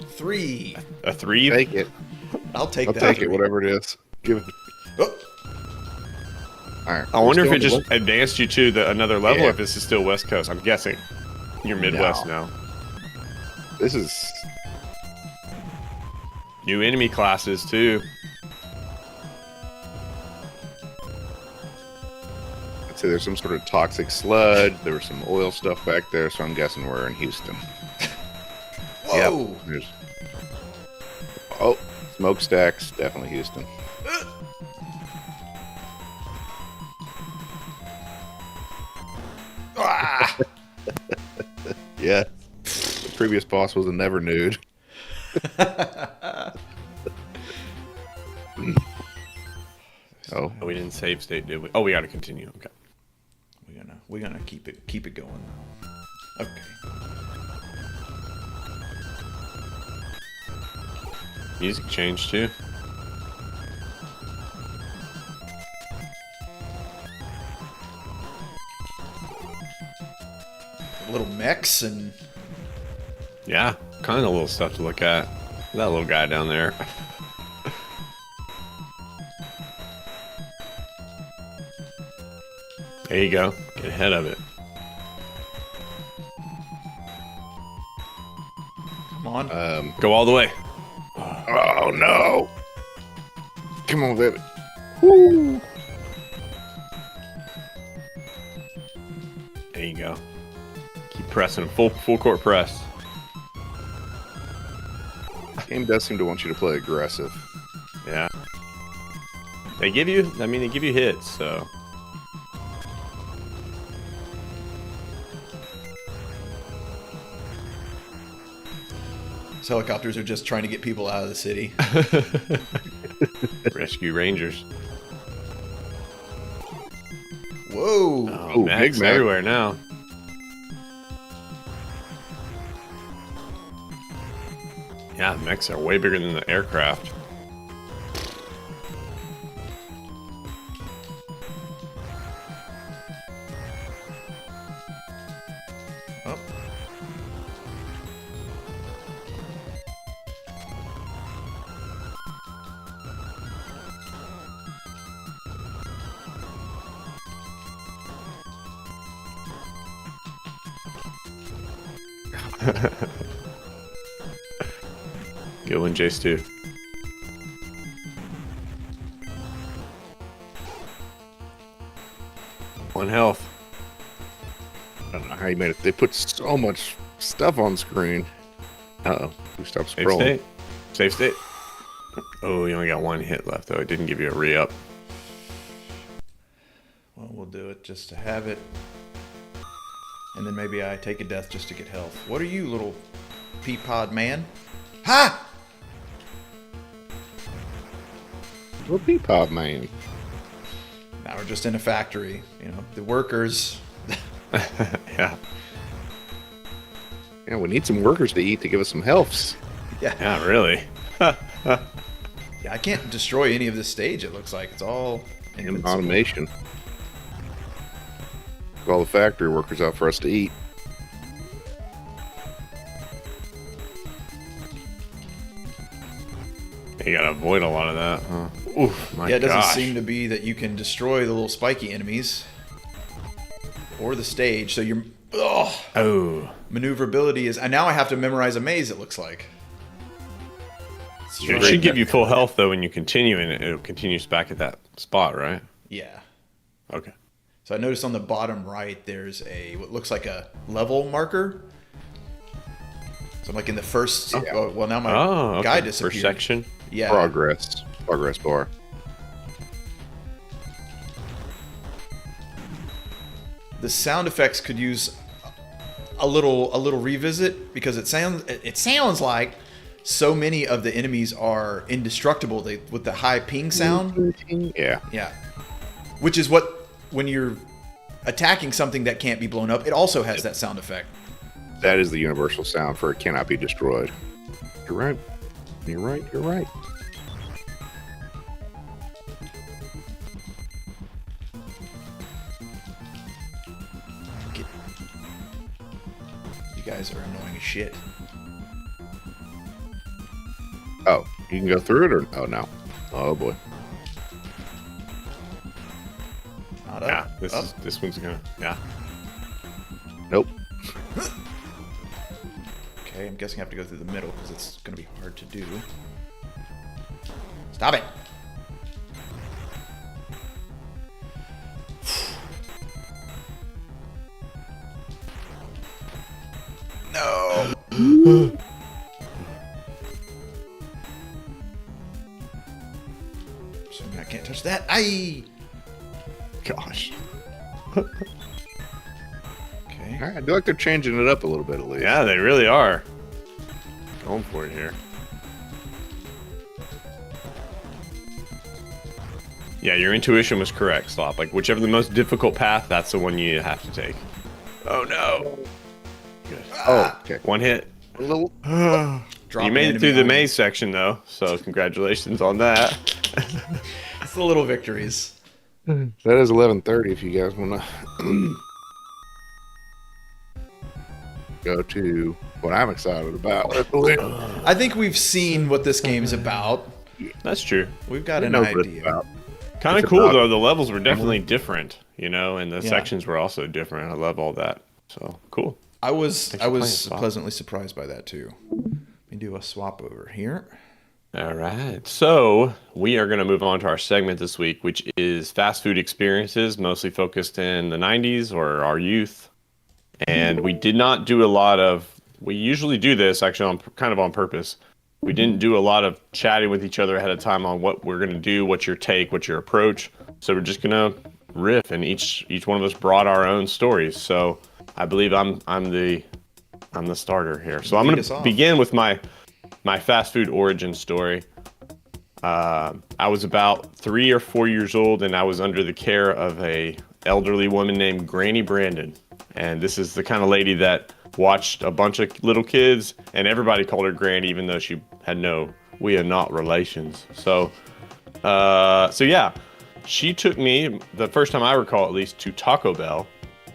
Speaker 4: 3.
Speaker 3: A 3?
Speaker 5: Take it.
Speaker 4: I'll take
Speaker 5: I'll
Speaker 4: that.
Speaker 5: take it,
Speaker 4: 3.
Speaker 5: whatever it is. Give it.
Speaker 4: Oh,
Speaker 5: All right.
Speaker 3: I wonder if
Speaker 5: We're
Speaker 3: it
Speaker 5: still
Speaker 3: just advanced you to another level,
Speaker 5: Yeah.
Speaker 3: or if this is still West Coast. I'm guessing you're Midwest now.
Speaker 5: This is
Speaker 3: New enemy classes, too.
Speaker 5: I'd say there's some sort of toxic sludge. There was some oil stuff back there, so I'm guessing we're in Houston.
Speaker 4: whoa.
Speaker 5: Yep. There's smokestacks, definitely Houston.
Speaker 4: Ah.
Speaker 5: Yeah. The previous boss was a never nude. Oh,
Speaker 3: Oh, we didn't save state, did we? Oh, we got to continue. Okay.
Speaker 4: We're gonna keep it going. Okay.
Speaker 3: Music changed, too.
Speaker 4: Little mechs and
Speaker 3: Yeah, kind of little stuff to look at. That little guy down there. There you go. Get ahead of it.
Speaker 4: come on.
Speaker 3: Go all the way.
Speaker 5: oh no! Come on, baby. Woo!
Speaker 3: There you go. Keep pressing. Full court press.
Speaker 5: Game does seem to want you to play aggressive.
Speaker 3: Yeah. They give you hits, so.
Speaker 4: These helicopters are just trying to get people out of the city.
Speaker 3: Rescue Rangers.
Speaker 4: Whoa.
Speaker 3: Oh,
Speaker 5: Ooh,
Speaker 3: mechs
Speaker 5: big mech.
Speaker 3: everywhere now. Yeah, mechs are way bigger than the aircraft.
Speaker 4: Oh.
Speaker 3: Good one, Jace, too. One health.
Speaker 5: I don't know how you made it. They put so much stuff on screen. Uh-oh. We stopped
Speaker 3: Safe
Speaker 5: scrolling.
Speaker 3: state. Safe state. Oh, you only got one hit left, though. It didn't give you a re-up.
Speaker 4: Well, we'll do it just to have it. And then maybe I take a death just to get health. What are you, little pea-pod man? Ha!
Speaker 5: Well, Peepop, man.
Speaker 4: Now we're just in a factory. You know, the workers.
Speaker 3: Yeah.
Speaker 5: Yeah, we need some workers to eat to give us some healths.
Speaker 4: Yeah.
Speaker 3: Yeah, really.
Speaker 4: Yeah, I can't destroy any of this stage, it looks like. It's all
Speaker 5: And
Speaker 4: invincible.
Speaker 5: automation. All the factory workers out for us to eat.
Speaker 3: You gotta avoid a lot of that, huh? Oof, my
Speaker 4: Yeah, it doesn't
Speaker 3: gosh.
Speaker 4: seem to be that you can destroy the little spiky enemies. Or the stage, so your
Speaker 3: Oh.
Speaker 4: maneuverability is... And now I have to memorize a maze, it looks like.
Speaker 3: It should give you full health, though, when you continue, and it continues back at that spot, right?
Speaker 4: Yeah.
Speaker 3: Okay.
Speaker 4: So I noticed on the bottom right, there's what looks like a level marker. So I'm like in the first... Oh, well, now my
Speaker 3: Oh, okay.
Speaker 4: guy disappeared.
Speaker 3: First section.
Speaker 4: Yeah.
Speaker 5: Progress bar.
Speaker 4: The sound effects could use a little revisit because it sounds like so many of the enemies are indestructible with the high ping sound.
Speaker 5: Yeah.
Speaker 4: Yeah. Which is what, when you're attacking something that can't be blown up, it also has that sound effect.
Speaker 5: That is the universal sound for it cannot be destroyed. You're right. You're right. You're right.
Speaker 4: You guys are annoying as shit.
Speaker 5: Oh, you can go through it or oh no. Oh boy.
Speaker 4: Not
Speaker 3: Yeah,
Speaker 4: up.
Speaker 3: this one's gonna. Yeah.
Speaker 5: Nope.
Speaker 4: Okay, I'm guessing I have to go through the middle because it's going to be hard to do. Stop it! No! So I can't touch that. Aye!
Speaker 3: Gosh.
Speaker 4: Okay.
Speaker 5: I do like they're changing it up a little bit at least.
Speaker 3: Yeah, they really are. Going for it here. Yeah, your intuition was correct, Slop. Like, whichever the most difficult path, that's the one you have to take. Oh, no. Good.
Speaker 5: Oh, okay.
Speaker 3: One hit.
Speaker 5: A little.
Speaker 4: Drop
Speaker 3: You made
Speaker 4: an
Speaker 3: it through
Speaker 4: enemy
Speaker 3: the
Speaker 4: on you.
Speaker 3: maze section, though, so congratulations on that.
Speaker 4: It's the little victories.
Speaker 5: That is 11:30. If you guys want to go to what I'm excited about.
Speaker 4: I think we've seen what this game's about.
Speaker 3: That's true.
Speaker 4: We've got
Speaker 5: We
Speaker 4: an
Speaker 5: know what it's
Speaker 4: idea.
Speaker 5: about.
Speaker 3: Kind of
Speaker 5: It's
Speaker 3: cool,
Speaker 5: about-
Speaker 3: though. The levels were definitely different, you know, and the
Speaker 4: Yeah.
Speaker 3: sections were also different. I love all that. So, cool.
Speaker 4: I was
Speaker 3: for playing, Swap.
Speaker 4: pleasantly surprised by that too. Let me do a swap over here.
Speaker 3: All right. So we are going to move on to our segment this week, which is fast food experiences, mostly focused in the 90s or our youth. And we did not do a lot of, we usually do this actually kind of on purpose. We didn't do a lot of chatting with each other ahead of time on what we're going to do, what's your take, what's your approach. So we're just going to riff, and each one of us brought our own stories. So I believe I'm the starter here. So I'm
Speaker 4: Lead
Speaker 3: going
Speaker 4: us
Speaker 3: to
Speaker 4: off.
Speaker 3: begin with my fast food origin story. I was about 3 or 4 years old, and I was under the care of a elderly woman named Granny Brandon. And this is the kind of lady that watched a bunch of little kids, and everybody called her Granny, even though we are not relations. So yeah, she took me, the first time I recall at least, to Taco Bell,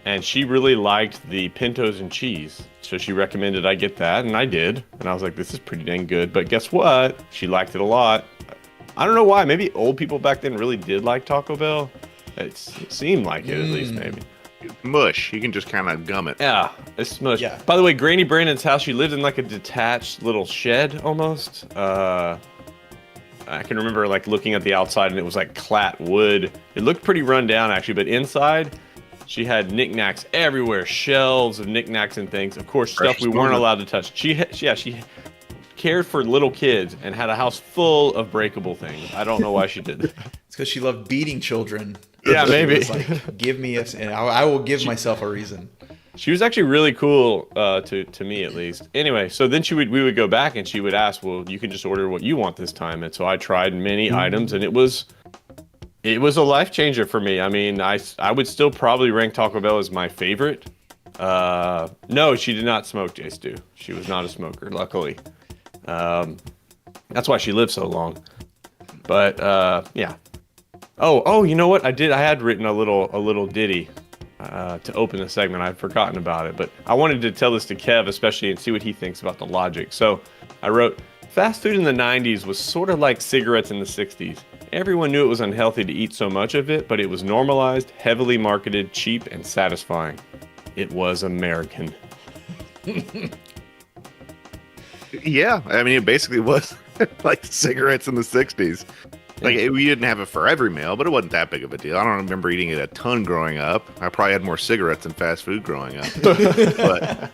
Speaker 3: and she really liked the pintos and cheese. So she recommended I get that, and I did. And I was like, this is pretty dang good. But guess what? She liked it a lot. I don't know why. Maybe old people back then really did like Taco Bell. It seemed like it, at least, maybe.
Speaker 5: Mush. You can just kind of gum it.
Speaker 3: Yeah, it's smushed.
Speaker 4: Yeah.
Speaker 3: By the way, Granny Brandon's house, she lived in like a detached little shed almost. I can remember like looking at the outside, and it was like clat wood. It looked pretty run down actually, but inside she had knickknacks everywhere, shelves of knickknacks and things. Of course, stuff
Speaker 5: Precious
Speaker 3: we weren't
Speaker 5: moment.
Speaker 3: allowed to touch. She cared for little kids and had a house full of breakable things. I don't know why she did that.
Speaker 4: It's because she loved beating children.
Speaker 3: Yeah,
Speaker 4: She
Speaker 3: maybe.
Speaker 4: was like, give me and I will give myself a reason.
Speaker 3: She was actually really cool to me, at least. Anyway, so then we would go back, and she would ask, well, you can just order what you want this time. And so I tried many items, and it was a life changer for me. I mean, I would still probably rank Taco Bell as my favorite. No, she did not smoke, J Stu. She was not a smoker, luckily. That's why she lived so long. But yeah. Oh, you know what? I had written a little ditty to open the segment. I'd forgotten about it, but I wanted to tell this to Kev, especially, and see what he thinks about the logic. So I wrote, fast food in the 90s was sort of like cigarettes in the 60s. Everyone knew it was unhealthy to eat so much of it, but it was normalized, heavily marketed, cheap, and satisfying. It was American.
Speaker 5: Yeah, I mean, it basically was like cigarettes in the 60s. Like, we didn't have it for every meal, but it wasn't that big of a deal. I don't remember eating it a ton growing up. I probably had more cigarettes than fast food growing up. But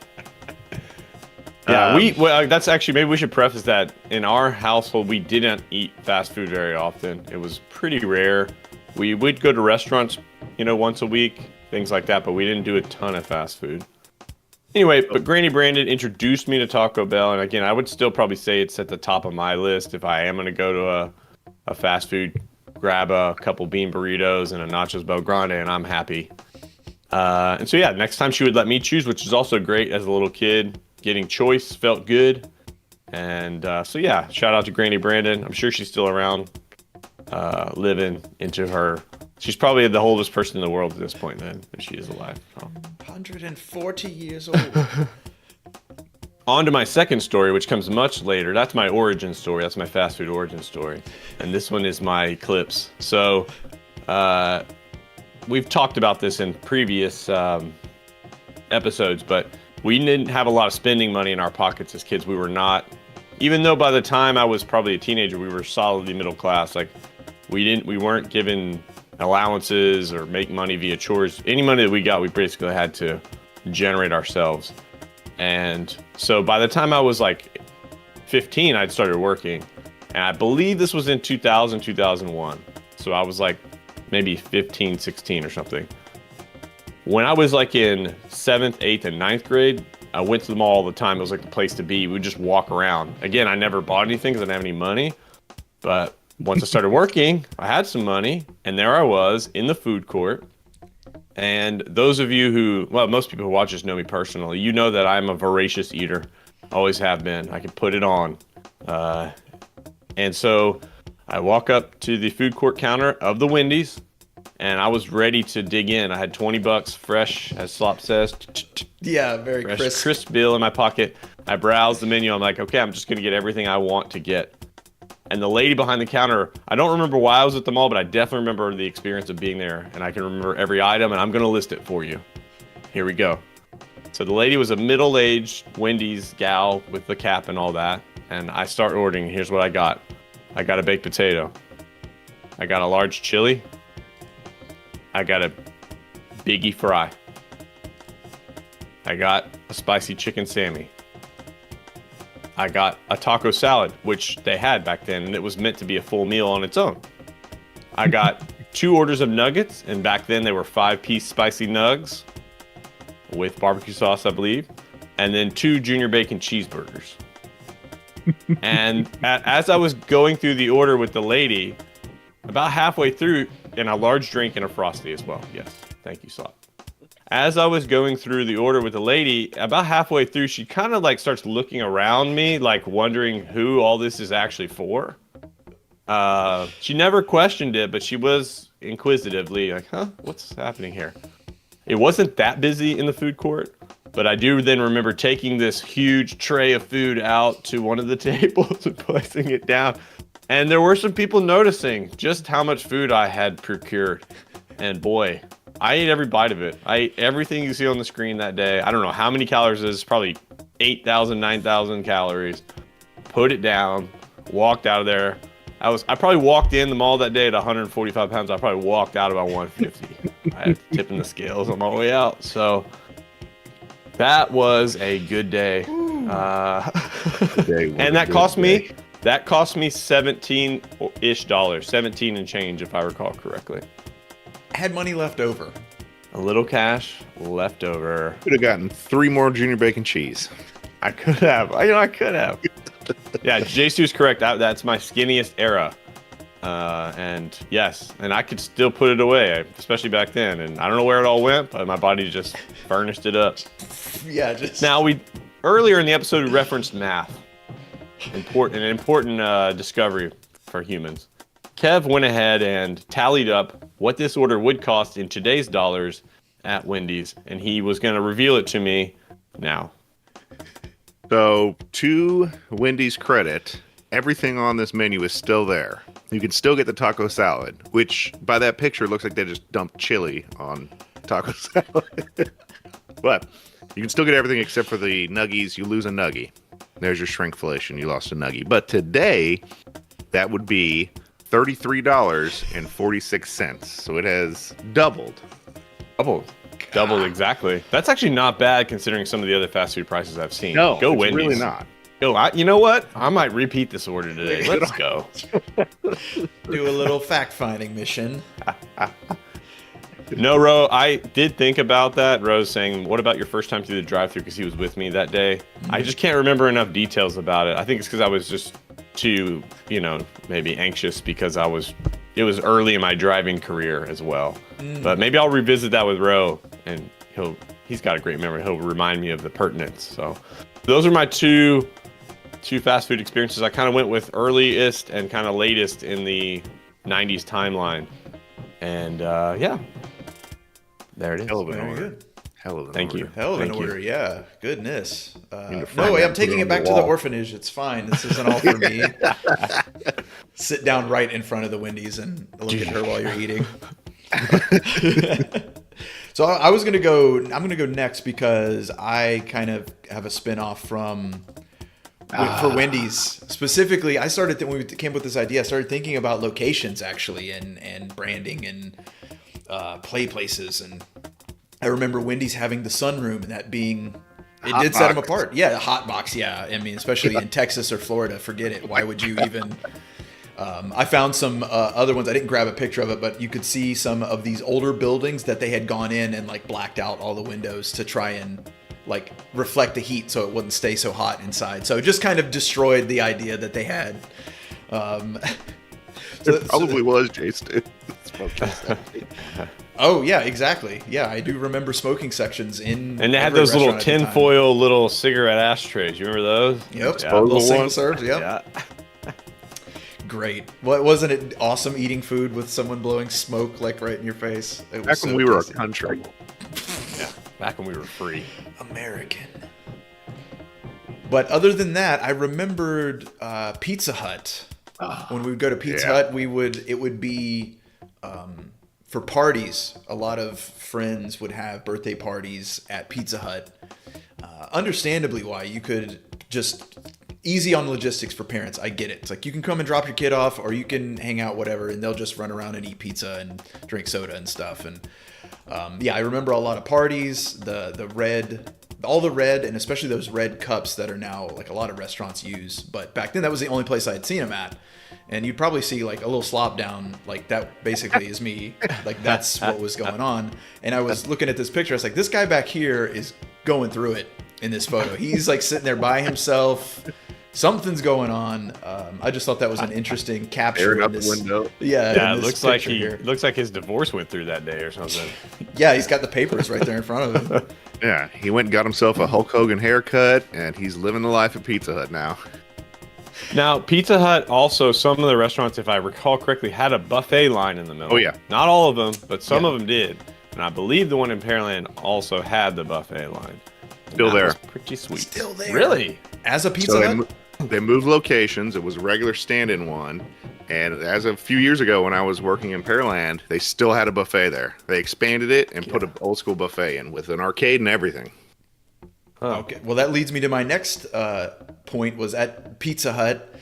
Speaker 3: Yeah, well, that's actually, maybe we should preface that in our household, we didn't eat fast food very often. It was pretty rare. We would go to restaurants, once a week, things like that, but we didn't do a ton of fast food. Anyway, but Granny Brandon introduced me to Taco Bell, and again, I would still probably say it's at the top of my list if I am going to go to a fast food, grab a couple bean burritos and a nachos Bel Grande, and I'm happy. And so, yeah, next time she would let me choose, which is also great as a little kid. Getting choice felt good. And so, yeah, shout out to Granny Brandon. I'm sure she's still around, living into her. She's probably the oldest person in the world at this point, then, if she is alive. So.
Speaker 4: 140 years old.
Speaker 3: On to my second story, which comes much later. That's my origin story. That's my fast food origin story. And this one is my clips. So, we've talked about this in previous episodes, but we didn't have a lot of spending money in our pockets as kids. We were not, even though by the time I was probably a teenager, we were solidly middle class. Like we weren't given allowances or make money via chores. Any money that we got, we basically had to generate ourselves. And so by the time I was like 15, I'd started working. And I believe this was in 2000, 2001. So I was like maybe 15, 16 or something. When I was like in 7th, 8th, and 9th grade, I went to the mall all the time. It was like the place to be. We would just walk around. Again, I never bought anything because I didn't have any money. But once I started working, I had some money. And there I was in the food court. And those of you who, well, most people who watch this know me personally. You know that I'm a voracious eater. Always have been. I can put it on. And so I walk up to the food court counter of the Wendy's. And I was ready to dig in. I had $20 fresh, as Slop says.
Speaker 4: Yeah, very
Speaker 3: fresh, crisp bill in my pocket. I browsed the menu. I'm like, okay, I'm just going to get everything I want to get. And the lady behind the counter, I don't remember why I was at the mall, but I definitely remember the experience of being there. And I can remember every item, and I'm going to list it for you. Here we go. So the lady was a middle-aged Wendy's gal with the cap and all that. And I start ordering. Here's what I got. I got a baked potato. I got a large chili. I got a biggie fry. I got a spicy chicken Sammy. I got a taco salad, which they had back then, and it was meant to be a full meal on its own. I got 2 orders of nuggets, and back then they were 5-piece spicy nugs with barbecue sauce, I believe, and then 2 junior bacon cheeseburgers. And as I was going through the order with the lady, about halfway through, and a large drink and a Frosty as well. Yes, thank you, Slop. As I was going through the order with the lady, about halfway through, she kind of like starts looking around me, like wondering who all this is actually for. She never questioned it, but she was inquisitively like, huh, what's happening here? It wasn't that busy in the food court, but I do then remember taking this huge tray of food out to one of the tables and placing it down. And there were some people noticing just how much food I had procured. And boy, I ate every bite of it. I ate everything you see on the screen that day. I don't know how many calories it is, probably 8,000, 9,000 calories. Put it down, walked out of there. I probably walked in the mall that day at 145 pounds. I probably walked out about 150. I had tipping the scales on my way out. So that was a good day. And that cost me... That cost me $17-ish, 17 and change, if I recall correctly.
Speaker 4: I had money left over.
Speaker 3: A little cash left over.
Speaker 5: Could have gotten 3 more junior bacon cheese.
Speaker 3: I could have. I could have. Yeah, J-Stu's correct. That's my skinniest era. And yes, and I could still put it away, especially back then. And I don't know where it all went, but my body just furnished it up.
Speaker 4: Yeah, just...
Speaker 3: Now, earlier in the episode, we referenced math. An important discovery for humans. Kev went ahead and tallied up what this order would cost in today's dollars at Wendy's, and he was going to reveal it to me now.
Speaker 5: So, to Wendy's credit, everything on this menu is still there. You can still get the taco salad, which by that picture looks like they just dumped chili on taco salad. But you can still get everything except for the nuggies. You lose a nuggie. There's your shrinkflation. You lost a nuggie. But today, that would be $33.46. So it has doubled.
Speaker 3: Doubled, exactly. That's actually not bad considering some of the other fast food prices I've seen.
Speaker 5: No,
Speaker 3: go
Speaker 5: it's
Speaker 3: Wendy's.
Speaker 5: Really not.
Speaker 3: You know what? I might repeat this order today. Let's go.
Speaker 4: Do a little fact-finding mission.
Speaker 3: No, Ro, I did think about that. Rose saying, what about your first time through the drive-thru? Because he was with me that day. I just can't remember enough details about it. I think it's because I was just too, maybe anxious because it was early in my driving career as well. But maybe I'll revisit that with Ro, and he's got a great memory. He'll remind me of the pertinence. So those are my two fast food experiences. I kind of went with earliest and kind of latest in the 90s timeline. And yeah, there it is.
Speaker 5: Hell of an
Speaker 4: Very
Speaker 5: order.
Speaker 4: good.
Speaker 5: Hell of an
Speaker 3: Thank
Speaker 5: order.
Speaker 3: you.
Speaker 4: Hell of an
Speaker 3: Thank you.
Speaker 4: order, yeah. Goodness.
Speaker 5: Need to find
Speaker 4: No way,
Speaker 5: that
Speaker 4: I'm
Speaker 5: and
Speaker 4: taking
Speaker 5: put it
Speaker 4: it
Speaker 5: on
Speaker 4: back
Speaker 5: the
Speaker 4: to the
Speaker 5: wall.
Speaker 4: orphanage. It's fine. This isn't all for me. Sit down right in front of the Wendy's and look at her while you're eating. So I was gonna go. I'm gonna go next because I kind of have a spin-off from for Wendy's specifically. I started when we came up with this idea. I started thinking about locations actually and branding and play places. And I remember Wendy's having the sunroom and that being. It
Speaker 5: Hot
Speaker 4: did set them
Speaker 5: box.
Speaker 4: apart. Yeah, the hot box. Yeah, I mean, especially in Texas or Florida, forget it. Why would you even? I found some other ones. I didn't grab a picture of it, but you could see some of these older buildings that they had gone in and like blacked out all the windows to try and like reflect the heat so it wouldn't stay so hot inside. So it just kind of destroyed the idea that they had.
Speaker 5: It probably was Jason.
Speaker 4: Oh yeah, exactly. Yeah, I do remember smoking sections in.
Speaker 3: And they had
Speaker 4: every
Speaker 3: those little
Speaker 4: restaurant at the time.
Speaker 3: tinfoil little cigarette ashtrays. You remember those?
Speaker 4: Yep,
Speaker 3: Yeah.
Speaker 4: little single
Speaker 5: ones.
Speaker 4: serves. Yep.
Speaker 3: Yeah.
Speaker 4: Great. Wasn't it awesome eating food with someone blowing smoke like right in your face? It was
Speaker 5: Back
Speaker 4: so
Speaker 5: when we were a
Speaker 4: tasty.
Speaker 5: country.
Speaker 3: Back when we were free.
Speaker 4: American. But other than that, I remembered Pizza Hut. When we would go to Pizza
Speaker 5: Yeah.
Speaker 4: Hut, it would be for parties. A lot of friends would have birthday parties at Pizza Hut. Understandably, why you could just easy on logistics for parents. I get it. It's like you can come and drop your kid off, or you can hang out, whatever, and they'll just run around and eat pizza and drink soda and stuff. And yeah, I remember a lot of parties. All the red, and especially those red cups that are now like a lot of restaurants use. But back then, that was the only place I had seen them at. And you'd probably see like a little slop down, like that basically is me. Like that's what was going on. And I was looking at this picture. I was like, this guy back here is going through it in this photo. He's like sitting there by himself. Something's going on. I just thought that was an interesting capture.
Speaker 5: Staring
Speaker 4: in
Speaker 5: out
Speaker 4: this,
Speaker 5: the window.
Speaker 4: Yeah,
Speaker 3: Yeah,
Speaker 4: in
Speaker 3: it
Speaker 4: this
Speaker 3: looks like his divorce went through that day or something.
Speaker 4: Yeah, he's got the papers right there in front of him.
Speaker 5: Yeah, he went and got himself a Hulk Hogan haircut, and he's living the life at Pizza Hut now.
Speaker 3: Now, Pizza Hut also, some of the restaurants, if I recall correctly, had a buffet line in the middle.
Speaker 5: Oh, yeah.
Speaker 3: Not all of them, but some
Speaker 4: Yeah.
Speaker 3: of them did. And I believe the one in Pearland also had the buffet line. And
Speaker 5: Still
Speaker 3: that
Speaker 5: there.
Speaker 3: was pretty sweet.
Speaker 4: Still there.
Speaker 3: Really?
Speaker 4: As a Pizza
Speaker 5: So
Speaker 4: Hut?
Speaker 5: they moved locations. It was a regular stand-in one. And as a few years ago when I was working in Pearland, they still had a buffet there. They expanded it and put an old school buffet in with an arcade and everything.
Speaker 3: Huh.
Speaker 4: Okay, well that leads me to my next point. Was at Pizza Hut.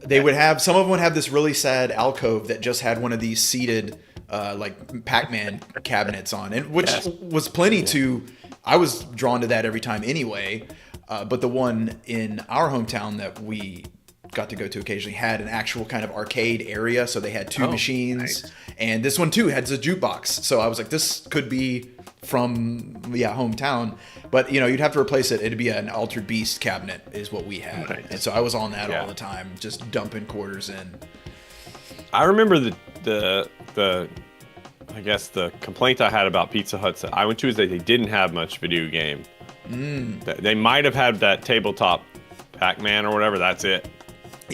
Speaker 4: They would have some of them would have this really sad alcove that just had one of these seated like Pac-Man cabinets on, and which was plenty to. I was drawn to that every time anyway. But the one in our hometown that we got to go to occasionally had an actual kind of arcade area, so they had two machines,
Speaker 5: nice.
Speaker 4: and this one too had a jukebox. So I was like, this could be from hometown, but you'd have to replace it. It'd be an Altered Beast cabinet is what we had,
Speaker 5: Nice.
Speaker 4: and so I was on that
Speaker 3: Yeah.
Speaker 4: all the time, just dumping quarters in.
Speaker 3: I remember the I guess the complaint I had about Pizza Huts that I went to is that they didn't have much video game. They might have had that tabletop Pac-Man or whatever. That's it.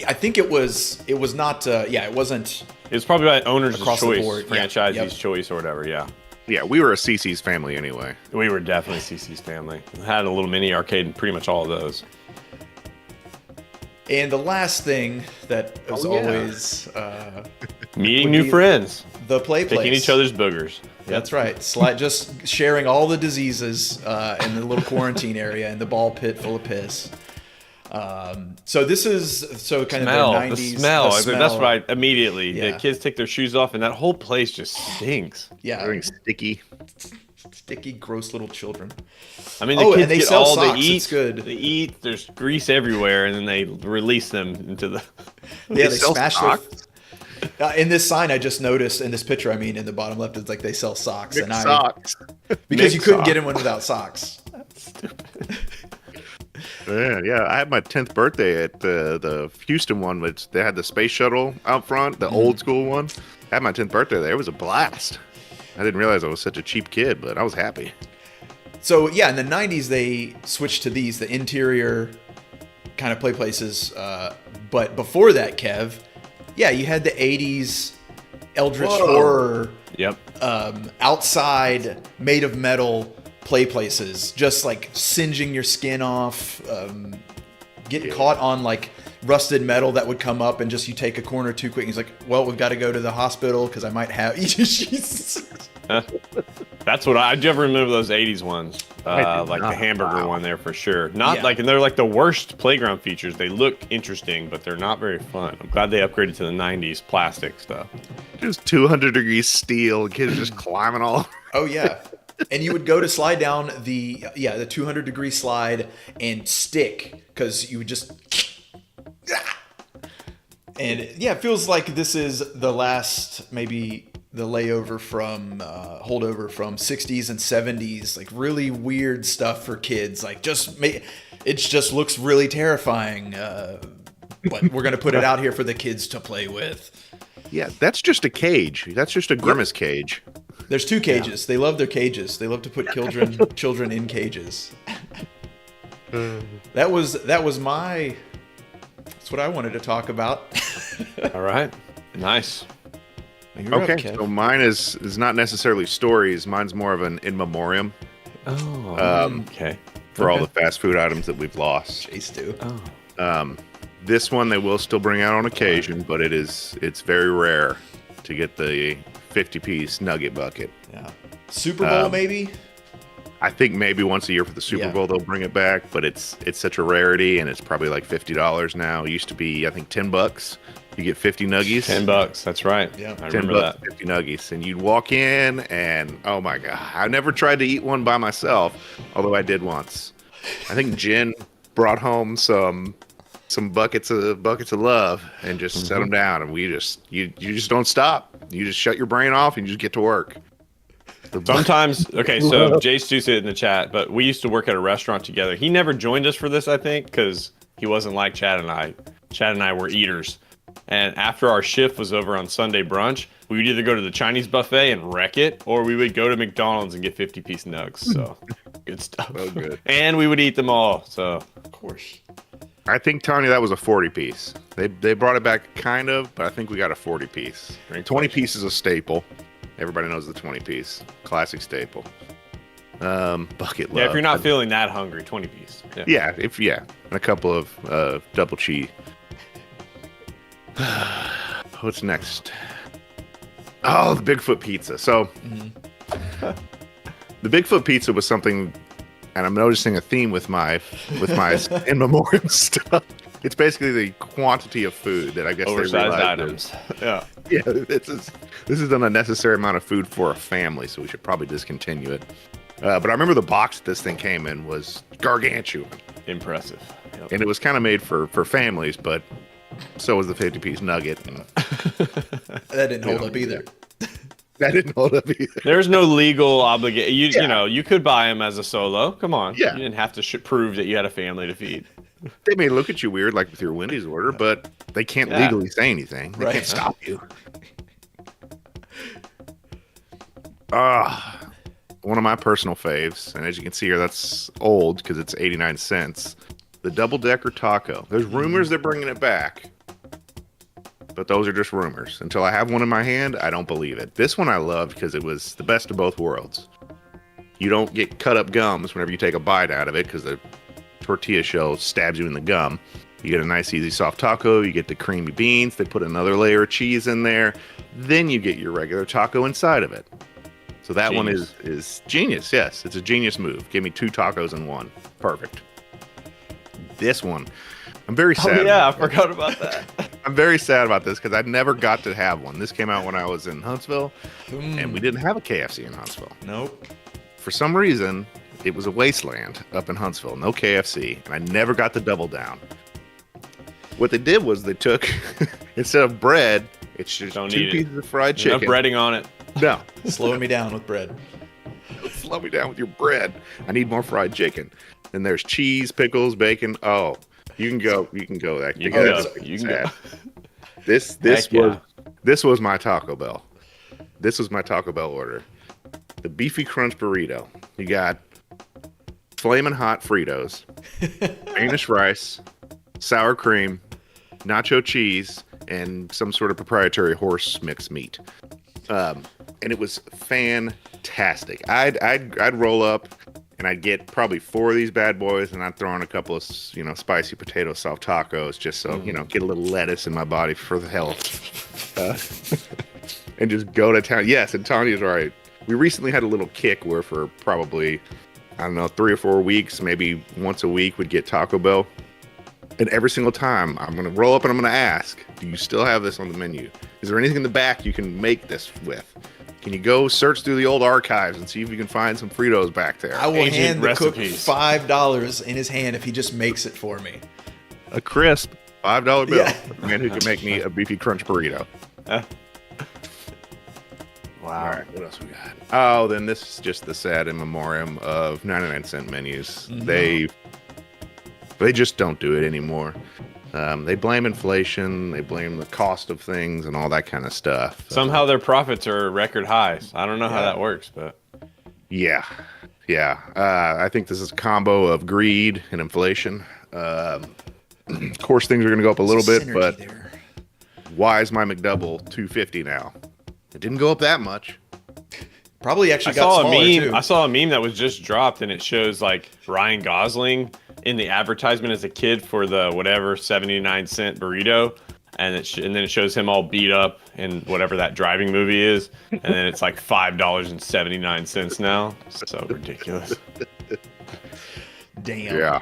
Speaker 4: I think it was not. It wasn't.
Speaker 3: It was probably by owner's
Speaker 4: Across the
Speaker 3: choice,
Speaker 4: board, yeah.
Speaker 3: franchisee's
Speaker 4: Yep.
Speaker 3: choice or whatever. Yeah.
Speaker 5: Yeah, we were a CC's family anyway.
Speaker 3: We were definitely CC's family. We had a little mini arcade and pretty much all of those.
Speaker 4: And the last thing that was always
Speaker 3: Meeting
Speaker 4: would
Speaker 3: new
Speaker 4: be
Speaker 3: friends,
Speaker 4: the play place.
Speaker 3: picking each other's boogers.
Speaker 4: That's right. Just sharing all the diseases in the little quarantine area and the ball pit full of piss. So this is kind
Speaker 3: Smell,
Speaker 4: of
Speaker 3: the
Speaker 4: the 90s.
Speaker 3: smell.
Speaker 4: the
Speaker 3: I mean, that's
Speaker 4: smell.
Speaker 3: right. Immediately,
Speaker 4: Yeah.
Speaker 3: the kids take their shoes off, and that whole place just stinks.
Speaker 4: Yeah,
Speaker 5: Everything sticky.
Speaker 4: sticky, gross little children.
Speaker 3: I mean, the
Speaker 4: Oh, and
Speaker 3: kids
Speaker 4: they
Speaker 3: get
Speaker 4: sell
Speaker 3: all
Speaker 4: socks,
Speaker 3: they eat.
Speaker 4: it's good.
Speaker 3: They eat. There's grease everywhere, and then they release them into the.
Speaker 4: Yeah, they
Speaker 5: sell
Speaker 4: smash
Speaker 5: socks?
Speaker 4: In this sign, I just noticed, in this picture, I mean, in the bottom left, it's like they sell socks.
Speaker 5: Nick socks.
Speaker 4: Because you
Speaker 3: Nick
Speaker 4: couldn't
Speaker 3: socks.
Speaker 4: get in one without socks.
Speaker 5: Yeah. I had my 10th birthday at the Houston one, which they had the space shuttle out front, the old school one. I had my 10th birthday there. It was a blast. I didn't realize I was such a cheap kid, but I was happy.
Speaker 4: So, yeah, in the 90s, they switched to these, the interior kind of play places. But before that, Kev, yeah, you had the 80s Eldritch horror,
Speaker 3: Yep.
Speaker 4: outside, made of metal play places, just like singeing your skin off, getting caught on like rusted metal that would come up and just you take a corner too quick. And he's like, well, we've got to go to the hospital because I might have. Jesus.
Speaker 3: That's what I do. Ever remember those '80s ones,
Speaker 5: I do
Speaker 3: like
Speaker 5: not.
Speaker 3: the hamburger one there for sure. Not
Speaker 4: Yeah.
Speaker 3: like, and they're like the worst playground features. They look interesting, but they're not very fun. I'm glad they upgraded to the '90s plastic stuff.
Speaker 5: Just 200 degrees steel, kids just climbing all.
Speaker 4: Oh yeah. And you would go to slide down the 200-degree slide and stick because you would just. And yeah, it feels like this is the last, maybe the layover from holdover from 60s and 70s, like really weird stuff for kids. Like it just looks really terrifying. But we're gonna put it out here for the kids to play with.
Speaker 5: Yeah, that's just a cage. That's just a grimace cage.
Speaker 4: There's 2 cages. They love their cages. They love to put children in cages. That was that's what I wanted to talk about.
Speaker 3: All right, nice.
Speaker 4: You're up,
Speaker 5: Okay,
Speaker 4: Kev.
Speaker 5: so mine is not necessarily stories. Mine's more of an in memoriam
Speaker 3: Oh, okay.
Speaker 5: for all the fast food items that we've lost.
Speaker 4: Chase do.
Speaker 3: Oh,
Speaker 5: This one they will still bring out on occasion, but it's very rare to get the 50-piece nugget bucket.
Speaker 4: Yeah. Super Bowl maybe.
Speaker 5: I think maybe once a year for the Super
Speaker 4: Yeah.
Speaker 5: Bowl they'll bring it back, but it's such a rarity, and it's probably like $50 now. It used to be, I think, $10. You get 50 nuggies.
Speaker 3: $10. That's right.
Speaker 4: Yeah.
Speaker 3: I
Speaker 5: 10
Speaker 3: remember
Speaker 5: bucks,
Speaker 3: that.
Speaker 5: 50 nuggies, and you'd walk in, and oh my god, I never tried to eat one by myself, although I did once. I think Jen brought home some buckets of love and just set them down, and you just don't stop. You just shut your brain off and you just get to work.
Speaker 3: Sometimes, okay, so Jay Stu said in the chat, but we used to work at a restaurant together. He never joined us for this, I think, because he wasn't like Chad and I. Chad and I were eaters. And after our shift was over on Sunday brunch, we would either go to the Chinese buffet and wreck it, or we would go to McDonald's and get 50-piece nugs. So, good stuff.
Speaker 5: Oh, good.
Speaker 3: And we would eat them all. So,
Speaker 4: Of course.
Speaker 5: I think, Tony, that was a 40-piece. They brought it back kind of, but I think we got a 40-piece. 20-piece is a staple. Everybody knows the 20-piece. Classic staple. Bucket love.
Speaker 3: yeah, if you're not feeling that hungry, 20-piece.
Speaker 5: Yeah, and a couple of double cheese. What's next? Oh, the Bigfoot pizza. So, the Bigfoot pizza was something, and I'm noticing a theme with my in memoriam stuff. It's basically the quantity of food that I guess
Speaker 3: Oversized
Speaker 5: they realized
Speaker 3: items. Yeah.
Speaker 5: yeah, this is an unnecessary amount of food for a family, so we should probably discontinue it. But I remember the box that this thing came in was gargantuan,
Speaker 3: Impressive. Yep.
Speaker 5: and it was kind of made for families, but so was the 50-piece nugget. And
Speaker 4: That didn't hold up either.
Speaker 5: that didn't hold up either.
Speaker 3: There's no legal obligation. You
Speaker 5: Yeah.
Speaker 3: know, you could buy them as a solo. Come on.
Speaker 5: Yeah.
Speaker 3: You didn't have to prove that you had a family to feed.
Speaker 5: They may look at you weird, like with your Wendy's order, but they can't
Speaker 3: Yeah.
Speaker 5: legally say anything. They
Speaker 4: Right.
Speaker 5: can't stop you. One of my personal faves, and as you can see here, that's old because it's 89 cents. The double-decker taco. There's rumors they're bringing it back, but those are just rumors. Until I have one in my hand, I don't believe it. This one I loved because it was the best of both worlds. You don't get cut up gums whenever you take a bite out of it because the tortilla shell stabs you in the gum. You get a nice, easy, soft taco. You get the creamy beans. They put another layer of cheese in there. Then you get your regular taco inside of it. So that one is genius. Yes, it's a genius move. Give me 2 tacos in one. Perfect. This one, I'm very sad.
Speaker 3: Oh, yeah. I forgot about that.
Speaker 5: I'm very sad about this because I never got to have one. This came out when I was in Huntsville, and we didn't have a KFC in Huntsville.
Speaker 4: Nope.
Speaker 5: For some reason, it was a wasteland up in Huntsville. No KFC, and I never got the double down. What they did was they took, instead of bread, It's just
Speaker 3: Don't
Speaker 5: two
Speaker 3: need it.
Speaker 5: pieces of fried
Speaker 3: Enough
Speaker 5: chicken.
Speaker 3: breading on it.
Speaker 5: No,
Speaker 4: Slowing me down with bread.
Speaker 5: slow me down with your bread. I need more fried chicken. Then there's cheese, pickles, bacon. Oh, you can go. You can go. That
Speaker 3: You can go.
Speaker 5: that's
Speaker 3: You can go.
Speaker 5: sad. This
Speaker 3: Heck
Speaker 5: was
Speaker 3: yeah.
Speaker 5: this was my Taco Bell. This was my Taco Bell order. The beefy crunch burrito. You got flaming hot Fritos, Spanish rice, sour cream, nacho cheese, and some sort of proprietary horse mixed meat. And it was fantastic. I'd roll up and I'd get probably 4 of these bad boys, and I'd throw on a couple of spicy potato soft tacos just so get a little lettuce in my body for the health, and just go to town. Yes, and Tanya's right. We recently had a little kick where for probably 3 or 4 weeks, maybe once a week, we'd get Taco Bell. And every single time, I'm going to roll up and I'm going to ask, do you still have this on the menu? Is there anything in the back you can make this with? Can you go search through the old archives and see if you can find some Fritos back there?
Speaker 4: I will
Speaker 3: Ancient
Speaker 4: hand the cook
Speaker 3: recipes.
Speaker 4: $5 in his hand if he just makes it for me.
Speaker 5: A crisp $5 bill.
Speaker 4: Yeah.
Speaker 5: For the man who can make me a beefy crunch burrito. All
Speaker 3: Wow.
Speaker 5: right, what else we got? Oh, then this is just the sad in memoriam of 99-cent menus. They just don't do it anymore. They blame inflation, they blame the cost of things and all that kind of stuff.
Speaker 3: Somehow their profits are record highs. I don't know how that works, but
Speaker 5: Yeah. I think this is a combo of greed and inflation. Of course, things are going to go up a little bit,
Speaker 4: Synergy
Speaker 5: but
Speaker 4: there.
Speaker 5: why is my McDouble $2.50 now? It didn't go up that much.
Speaker 4: Probably actually
Speaker 3: I
Speaker 4: got
Speaker 3: saw a
Speaker 4: smaller
Speaker 3: meme.
Speaker 4: too.
Speaker 3: I saw a meme that was just dropped, and it shows like Ryan Gosling in the advertisement as a kid for the whatever 79-cent burrito, and and then it shows him all beat up in whatever that driving movie is, and then it's like $5.79 now. So ridiculous.
Speaker 4: Damn.
Speaker 5: Yeah.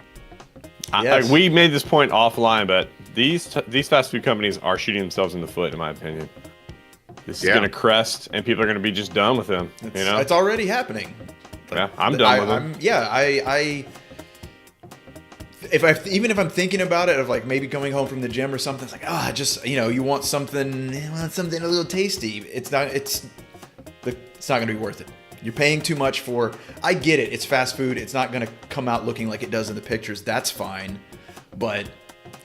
Speaker 4: Yes.
Speaker 3: We made this point offline, but these fast food companies are shooting themselves in the foot, in my opinion. This is
Speaker 5: Yeah.
Speaker 3: going to crest, and people are going to be just done with them.
Speaker 4: It's already happening.
Speaker 3: Yeah, I'm done with them.
Speaker 4: Even if I'm thinking about it, of like maybe coming home from the gym or something, it's like you want something a little tasty. It's not going to be worth it. You're paying too much for. I get it. It's fast food. It's not going to come out looking like it does in the pictures. That's fine, but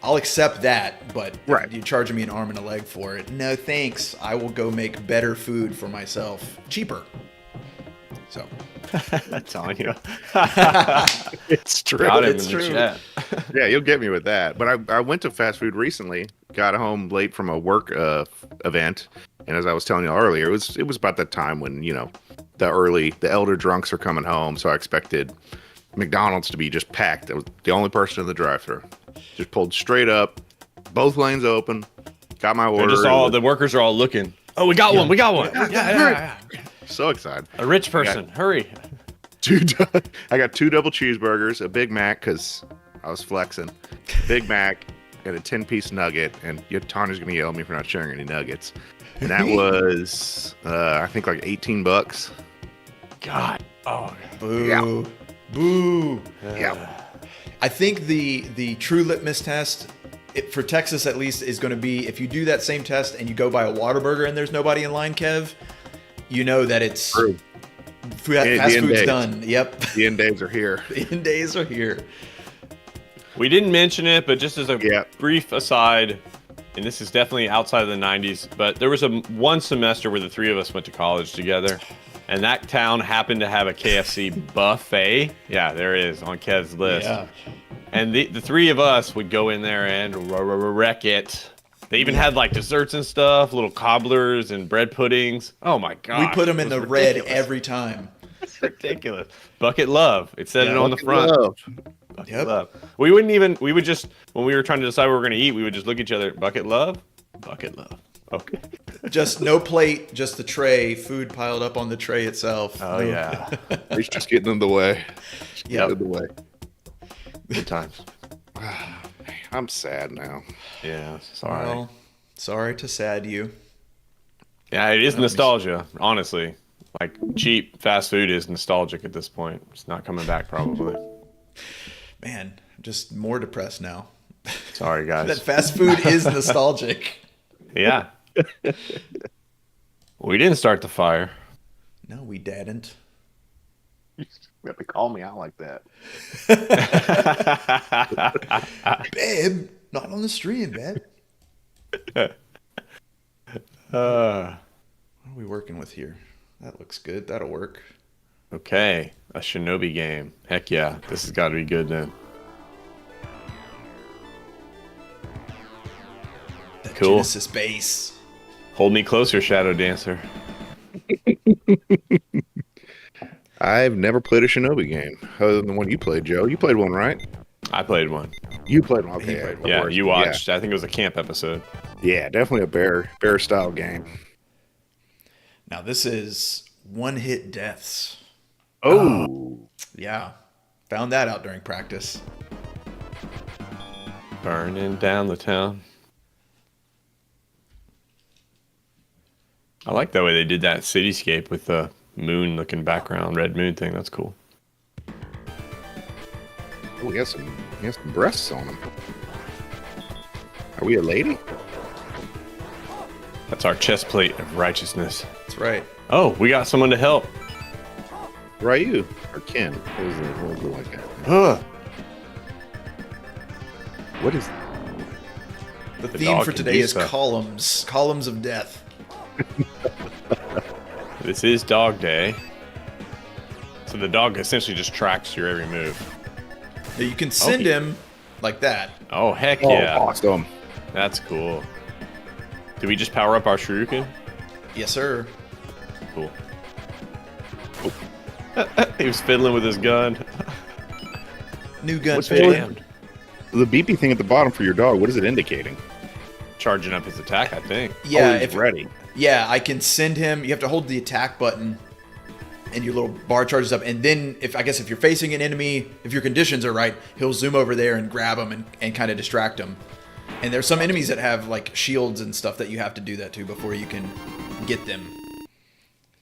Speaker 4: I'll accept that. But
Speaker 5: Right.
Speaker 4: you're charging me an arm and a leg for it. No thanks. I will go make better food for myself, cheaper. So.
Speaker 3: I'm telling you.
Speaker 5: It's true.
Speaker 3: Got him
Speaker 4: It's
Speaker 3: in the
Speaker 4: true.
Speaker 3: chat.
Speaker 5: Yeah, you'll get me with that. But I went to fast food recently, got home late from a work event, and as I was telling you earlier, it was about that time when, the elder drunks are coming home, so I expected McDonald's to be just packed. I was the only person in the drive-thru. Just pulled straight up, both lanes open, got my
Speaker 3: They're
Speaker 5: order.
Speaker 3: just the workers are all looking. Oh, we got one. We got one. Yeah.
Speaker 5: So excited.
Speaker 3: A rich person. Hurry.
Speaker 5: I got 2 double cheeseburgers, a Big Mac because I was flexing, Big Mac, and a 10-piece nugget. And Tanya's gonna yell at me for not sharing any nuggets. And that was, I think, like $18.
Speaker 3: God. Oh.
Speaker 4: Boo.
Speaker 5: Yeah.
Speaker 4: Boo.
Speaker 5: Yeah.
Speaker 4: I think the true litmus test, for Texas at least, is going to be if you do that same test and you go buy a Whataburger and there's nobody in line, Kev, you know that it's
Speaker 5: True.
Speaker 4: fast
Speaker 5: end
Speaker 4: food's
Speaker 5: days.
Speaker 4: done. Yep.
Speaker 5: The end days are here.
Speaker 4: The end days are here.
Speaker 3: We didn't mention it, but just as a
Speaker 5: Yeah.
Speaker 3: brief aside, and this is definitely outside of the 90s, but there was one semester where the 3 of us went to college together, and that town happened to have a KFC buffet. Yeah, there it is on Kev's list.
Speaker 4: Yeah.
Speaker 3: And the 3 of us would go in there and wreck it. They even had like desserts and stuff, little cobblers and bread puddings. Oh my god!
Speaker 4: We put them in the red every time.
Speaker 3: It's ridiculous. Bucket love. It said it on the front.
Speaker 5: Love.
Speaker 3: Bucket
Speaker 4: Yep.
Speaker 3: love. We would just, when we were trying to decide what we were going to eat, we would just look at each other. Bucket love. Bucket love. Okay.
Speaker 4: Just no plate, just the tray, food piled up on the tray itself.
Speaker 3: Oh yeah.
Speaker 5: It's just getting in the way.
Speaker 4: Yep.
Speaker 5: In the way.
Speaker 3: Good times.
Speaker 5: I'm sad now.
Speaker 3: Yeah. Sorry.
Speaker 4: Well, sorry to sad you.
Speaker 3: Yeah, it is nostalgia. Honestly, like cheap fast food is nostalgic at this point. It's not coming back probably.
Speaker 4: Man, I'm just more depressed now.
Speaker 3: Sorry
Speaker 4: That
Speaker 3: guys.
Speaker 4: fast food is nostalgic.
Speaker 3: Yeah. We didn't start the fire.
Speaker 4: No, we didn't.
Speaker 5: You have to call me out like that.
Speaker 4: Babe, not on the stream, babe. What are we working with here? That looks good. That'll work.
Speaker 3: Okay, a shinobi game. Heck yeah, this has got to be good then.
Speaker 4: That
Speaker 3: Cool.
Speaker 4: Genesis bass.
Speaker 3: Hold me closer, Shadow Dancer.
Speaker 5: I've never played a Shinobi game other than the one you played, Joe. You played one, right?
Speaker 3: I played one.
Speaker 5: You played one.
Speaker 4: He
Speaker 5: Okay.
Speaker 4: played
Speaker 5: of
Speaker 4: one.
Speaker 3: Yeah,
Speaker 5: course.
Speaker 3: you watched. I think it was a camp episode.
Speaker 5: Yeah, definitely a bear style game.
Speaker 4: Now this is one-hit deaths.
Speaker 5: Oh.
Speaker 4: Yeah. Found that out during practice.
Speaker 3: Burning down the town. I like the way they did that cityscape with the moon-looking background, red moon thing. That's cool.
Speaker 5: Oh, we got some breasts on them. Are we a lady?
Speaker 3: That's our chest plate of righteousness.
Speaker 4: That's right.
Speaker 3: Oh, we got someone to help.
Speaker 5: Ryu or Ken? What was it like that?
Speaker 3: Ugh.
Speaker 4: The
Speaker 3: The
Speaker 4: theme
Speaker 3: dog
Speaker 4: for
Speaker 3: can
Speaker 4: today
Speaker 3: do
Speaker 4: is
Speaker 3: stuff.
Speaker 4: columns of death.
Speaker 3: This is dog day. So the dog essentially just tracks your every move.
Speaker 4: Now you can send him like that.
Speaker 3: Oh, heck
Speaker 5: Oh,
Speaker 3: yeah.
Speaker 5: awesome.
Speaker 3: That's cool. Did we just power up our shuriken?
Speaker 4: Yes, sir.
Speaker 3: Cool. He was fiddling with his gun.
Speaker 4: New gun
Speaker 3: What's
Speaker 4: fitting.
Speaker 3: jammed?
Speaker 5: The beepy thing at the bottom for your dog, what is it indicating?
Speaker 3: Charging up his attack, I think.
Speaker 4: Yeah,
Speaker 5: Oh, he's ready.
Speaker 4: Yeah, I can send him. You have to hold the attack button, and your little bar charges up. And then, if you're facing an enemy, if your conditions are right, he'll zoom over there and grab him and kind of distract him. And there's some enemies that have like shields and stuff that you have to do that to before you can get them.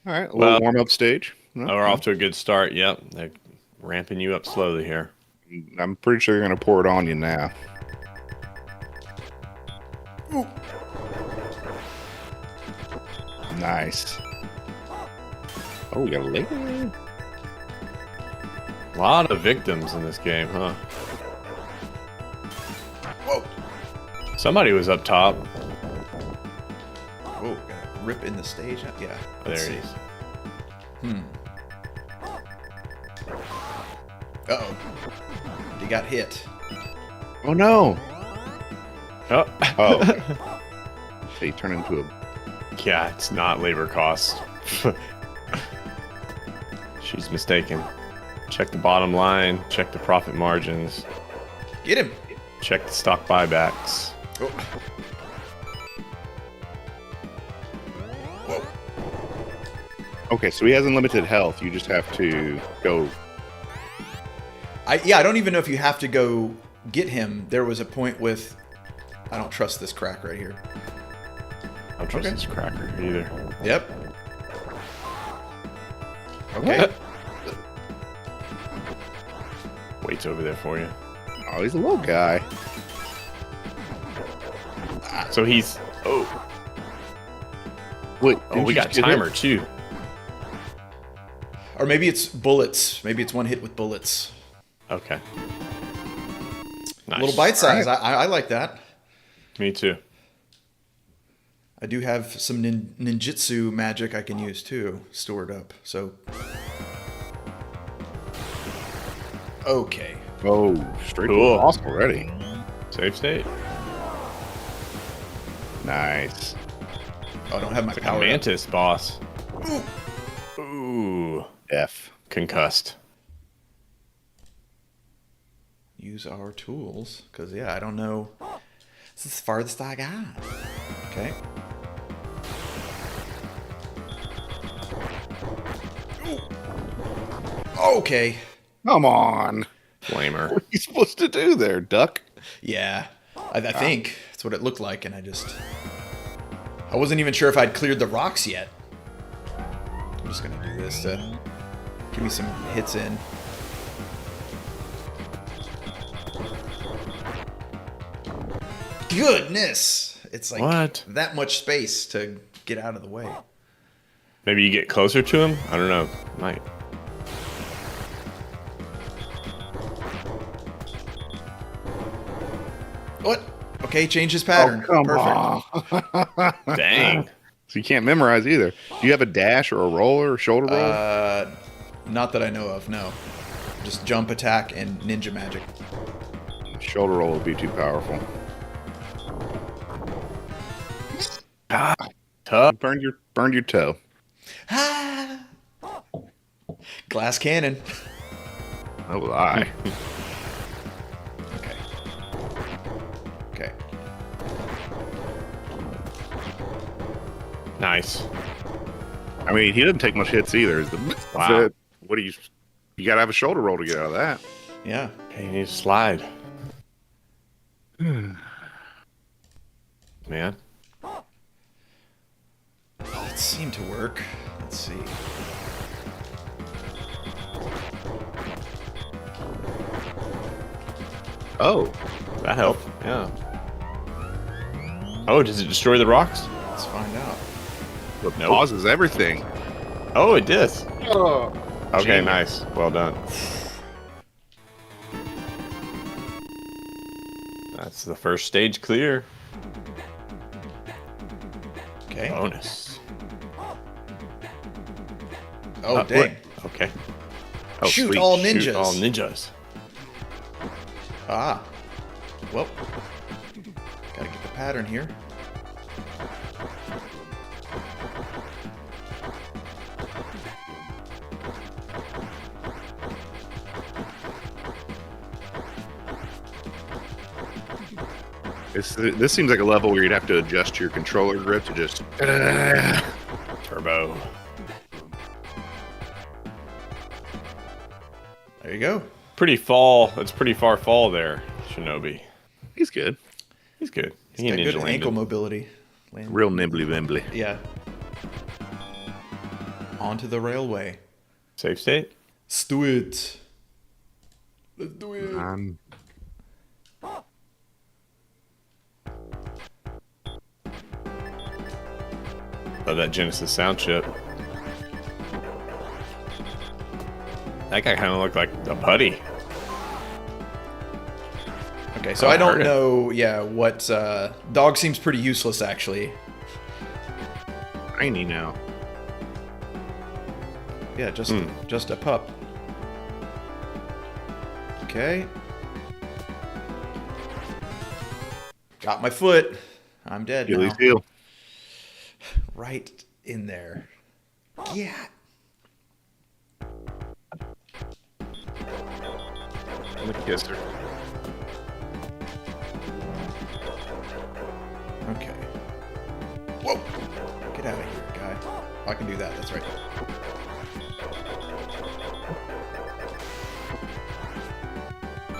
Speaker 5: All right, a
Speaker 3: Well-
Speaker 5: little warm up stage.
Speaker 3: Oh, we're off to a good start. Yep. They're ramping you up slowly here.
Speaker 5: I'm pretty sure you're going to pour it on you now. Nice. Oh, we got a lady.
Speaker 3: A lot of victims in this game, huh?
Speaker 4: Whoa!
Speaker 3: Somebody was up top.
Speaker 4: Whoa! Gotta rip in the stage. Yeah.
Speaker 3: There
Speaker 4: Let's
Speaker 3: he
Speaker 4: see.
Speaker 3: is.
Speaker 4: Uh-oh. He got hit.
Speaker 5: Oh, no.
Speaker 3: Oh.
Speaker 5: Oh. Okay. So you turn into a...
Speaker 3: Yeah, it's not labor cost. She's mistaken. Check the bottom line. Check the profit margins.
Speaker 4: Get him!
Speaker 3: Check the stock buybacks.
Speaker 4: Oh. Whoa.
Speaker 5: Okay, so he has unlimited health. You just have to go...
Speaker 4: I don't even know if you have to go get him. There was a point with... I don't trust this crack right here.
Speaker 3: I don't trust
Speaker 4: Okay.
Speaker 3: this cracker either.
Speaker 4: Yep. Okay.
Speaker 3: Wait's over there for you.
Speaker 5: Oh, he's a little guy.
Speaker 3: So he's... Oh,
Speaker 5: Wait,
Speaker 3: oh, we got timer too.
Speaker 4: Or maybe it's bullets. Maybe it's one hit with bullets.
Speaker 3: Okay. Nice.
Speaker 4: A little bite size.
Speaker 5: All right.
Speaker 4: I like that.
Speaker 3: Me too.
Speaker 4: I do have some ninjutsu magic I can use too, stored up. So, okay.
Speaker 5: Oh, straight to
Speaker 3: Cool.
Speaker 5: the boss already.
Speaker 3: Safe state.
Speaker 5: Nice.
Speaker 4: Oh, I don't have my
Speaker 3: It's like
Speaker 4: power.
Speaker 3: a
Speaker 4: up.
Speaker 3: mantis boss. Ooh.
Speaker 5: F.
Speaker 3: Concussed.
Speaker 4: Use our tools, because yeah, I don't know. This is the farthest I got. Okay. Ooh. Okay.
Speaker 5: Come on.
Speaker 3: Flamer.
Speaker 5: What are you supposed to do there, duck?
Speaker 4: Yeah, I think that's what it looked like, and I wasn't even sure if I'd cleared the rocks yet. I'm just gonna do this to give me some hits in. Goodness! It's like
Speaker 3: What?
Speaker 4: that much space to get out of the way.
Speaker 3: Maybe you get closer to him? I don't know. Might.
Speaker 4: What? Okay, change his pattern.
Speaker 5: Come
Speaker 4: Perfect.
Speaker 5: on.
Speaker 3: Dang.
Speaker 5: So you can't memorize either. Do you have a dash or a roller or shoulder roll?
Speaker 4: Not that I know of, no. Just jump, attack, and ninja magic.
Speaker 5: Shoulder roll would be too powerful.
Speaker 3: Tough.
Speaker 5: Burned your toe.
Speaker 4: Ah! Glass cannon.
Speaker 5: Oh, lie.
Speaker 4: Okay. Okay.
Speaker 3: Nice.
Speaker 5: I mean, he doesn't take much hits either.
Speaker 3: Wow.
Speaker 5: What do you gotta have a shoulder roll to get out of that.
Speaker 4: Yeah.
Speaker 3: Okay, you need to slide. Man.
Speaker 4: It seemed to work. Let's see.
Speaker 3: Oh, that helped. Yeah. Oh, does it destroy the rocks?
Speaker 4: Let's find out.
Speaker 5: It
Speaker 3: Nope.
Speaker 5: pauses everything.
Speaker 3: Oh, it does.
Speaker 5: Oh,
Speaker 3: Okay,
Speaker 5: genius.
Speaker 3: nice. Well done. That's the first stage clear.
Speaker 4: Okay.
Speaker 3: Bonus.
Speaker 4: Oh, dang.
Speaker 3: what? Okay.
Speaker 4: Shoot
Speaker 3: sweet.
Speaker 4: all
Speaker 3: Shoot
Speaker 4: ninjas.
Speaker 3: all ninjas.
Speaker 4: Ah. Well. Gotta get the pattern here.
Speaker 5: This seems like a level where you'd have to adjust your controller grip to just.
Speaker 3: Turbo.
Speaker 4: There you go.
Speaker 3: It's pretty far fall there, Shinobi.
Speaker 5: He's good.
Speaker 3: He's good.
Speaker 4: He's got good ankle mobility.
Speaker 5: Real nimbly bimbly.
Speaker 4: Yeah. Onto the railway.
Speaker 3: Safe state?
Speaker 4: Let's do it. Let's do it.
Speaker 3: Love that Genesis sound chip. That guy kind of looked like a putty.
Speaker 4: Okay, so
Speaker 3: Oh,
Speaker 4: I don't
Speaker 3: heard it.
Speaker 4: know, yeah, what, dog seems pretty useless, actually.
Speaker 5: Tiny now.
Speaker 4: Yeah, just a pup. Okay. Got my foot. I'm dead now.
Speaker 5: Achilles heel.
Speaker 4: Right in there. Yeah.
Speaker 5: I'm a kisser.
Speaker 4: Okay. Whoa. Get out of here, guy. Oh, I can do that. That's right.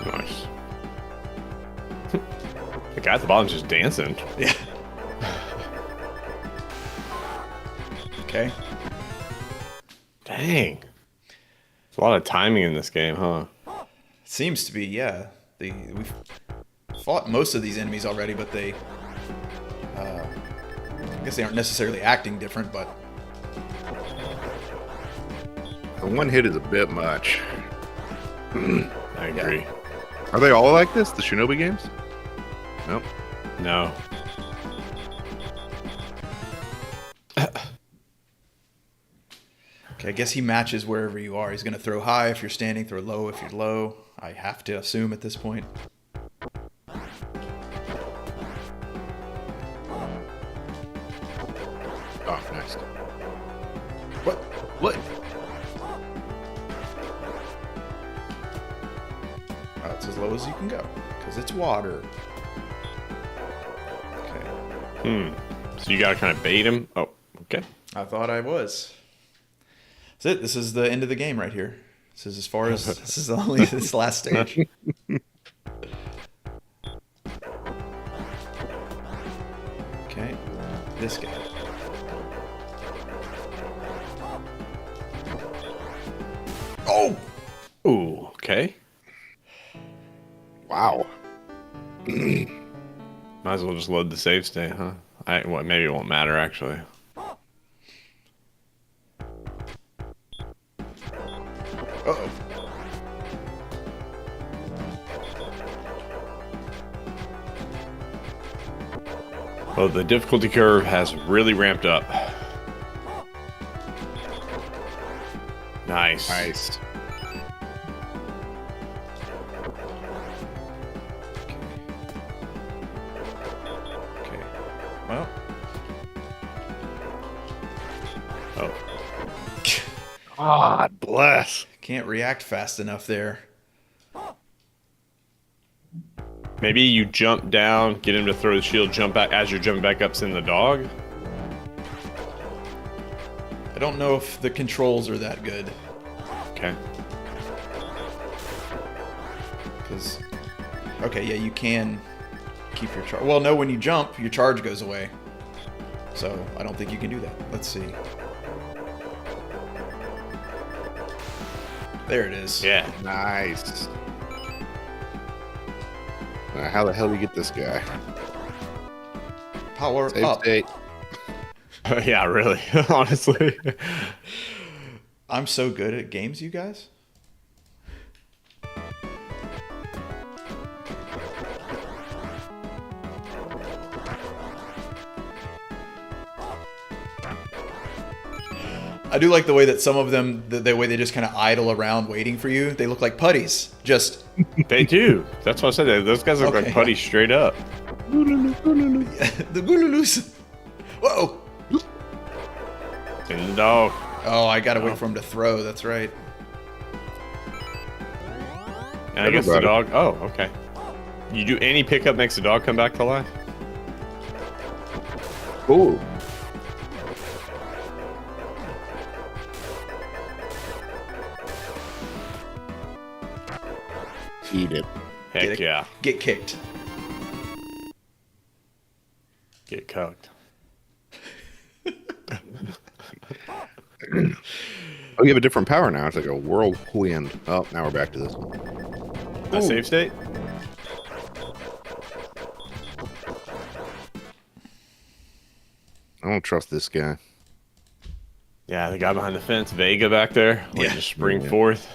Speaker 3: Nice. The guy at the bottom's just dancing.
Speaker 4: Yeah. Okay.
Speaker 3: Dang. There's a lot of timing in this game, huh?
Speaker 4: Seems to be, yeah. We've fought most of these enemies already, but they... I guess they aren't necessarily acting different, but...
Speaker 5: The one hit is a bit much.
Speaker 3: I agree.
Speaker 5: Are they all like this? The Shinobi games? Nope.
Speaker 3: No.
Speaker 4: Okay, I guess he matches wherever you are. He's going to throw high if you're standing, throw low if you're low. I have to assume at this point.
Speaker 5: Oh, nice.
Speaker 4: What?
Speaker 5: What?
Speaker 4: Oh, it's as low as you can go, because it's water. Okay.
Speaker 3: So you gotta kind of bait him. Oh, okay.
Speaker 4: I thought I was. That's it. This is the end of the game right here. This is as far as... this is only this last stage. Okay. This guy. Oh!
Speaker 3: Ooh, okay.
Speaker 5: Wow.
Speaker 3: Might Might as well just load the save state, huh? Maybe it won't matter, actually.
Speaker 4: Uh-oh.
Speaker 3: Well, the difficulty curve has really ramped up. Nice.
Speaker 5: Nice.
Speaker 4: Okay. Well.
Speaker 3: Oh.
Speaker 5: God bless.
Speaker 4: Can't react fast enough there.
Speaker 3: Maybe you jump down, get him to throw the shield, jump back as you're jumping back up, send the dog.
Speaker 4: I don't know if the controls are that good.
Speaker 3: Okay.
Speaker 4: Because, okay, yeah, you can keep your charge. Well, no, when you jump, your charge goes away. So I don't think you can do that. Let's see. There it is.
Speaker 3: Yeah.
Speaker 5: Nice. Now, how the hell do you get this guy?
Speaker 4: Power
Speaker 5: Save
Speaker 4: up.
Speaker 5: state.
Speaker 3: Yeah, really. Honestly.
Speaker 4: I'm so good at games, you guys. I do like the way that some of them, the way they just kind of idle around waiting for you. They look like putties. Just
Speaker 3: They do. That's what I said. Those guys look
Speaker 4: Okay.
Speaker 3: like putty straight up.
Speaker 4: the Bululus. Whoa.
Speaker 3: Send the dog.
Speaker 4: Oh, I gotta wait for him to throw. That's right.
Speaker 3: And I guess the
Speaker 5: Everybody.
Speaker 3: dog. Oh, okay. You do any pickup makes the dog come back to life?
Speaker 5: Ooh. Eat it.
Speaker 3: Heck yeah.
Speaker 4: Get kicked.
Speaker 3: Get cooked.
Speaker 5: Oh, you have a different power now. It's like a whirlwind. Oh, now we're back to this one.
Speaker 3: A save state?
Speaker 5: I don't trust this guy.
Speaker 3: Yeah, the guy behind the fence, Vega back there. We
Speaker 4: Yeah.
Speaker 3: just spring
Speaker 5: Yeah.
Speaker 3: forth.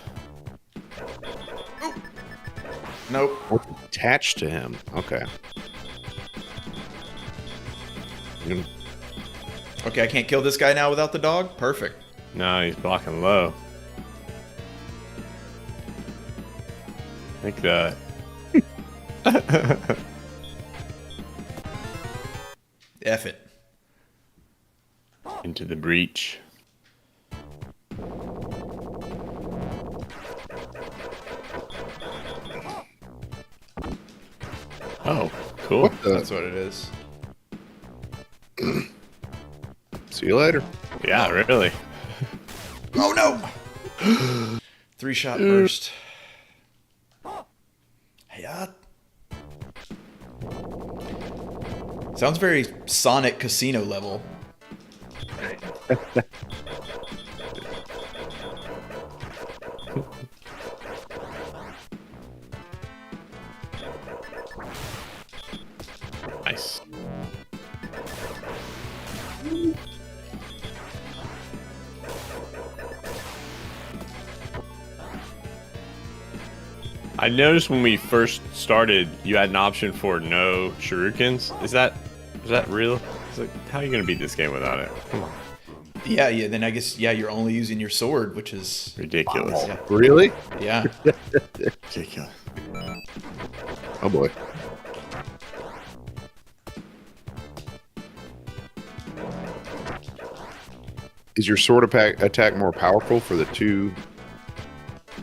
Speaker 4: Nope.
Speaker 5: What's attached to him? Okay. You're gonna-
Speaker 4: Okay, I can't kill this guy now without the dog? Perfect.
Speaker 3: No, he's blocking low. Like that.
Speaker 4: F it.
Speaker 3: Into the breach. Oh, cool.
Speaker 5: What the?
Speaker 4: That's what it is.
Speaker 5: See you later.
Speaker 3: Yeah, really.
Speaker 4: Oh no! 3-shot burst. Yeah. Sounds very Sonic Casino level.
Speaker 3: Nice. I noticed when we first started, you had an option for no shurikens. Is that real? It's like, how are you gonna beat this game without it? Come on.
Speaker 4: Yeah, yeah, then I guess, yeah, you're only using your sword, which is...
Speaker 3: Ridiculous.
Speaker 4: Yeah.
Speaker 5: Really?
Speaker 4: Yeah.
Speaker 3: Ridiculous.
Speaker 5: Oh boy. Is your sword attack more powerful for the two-hit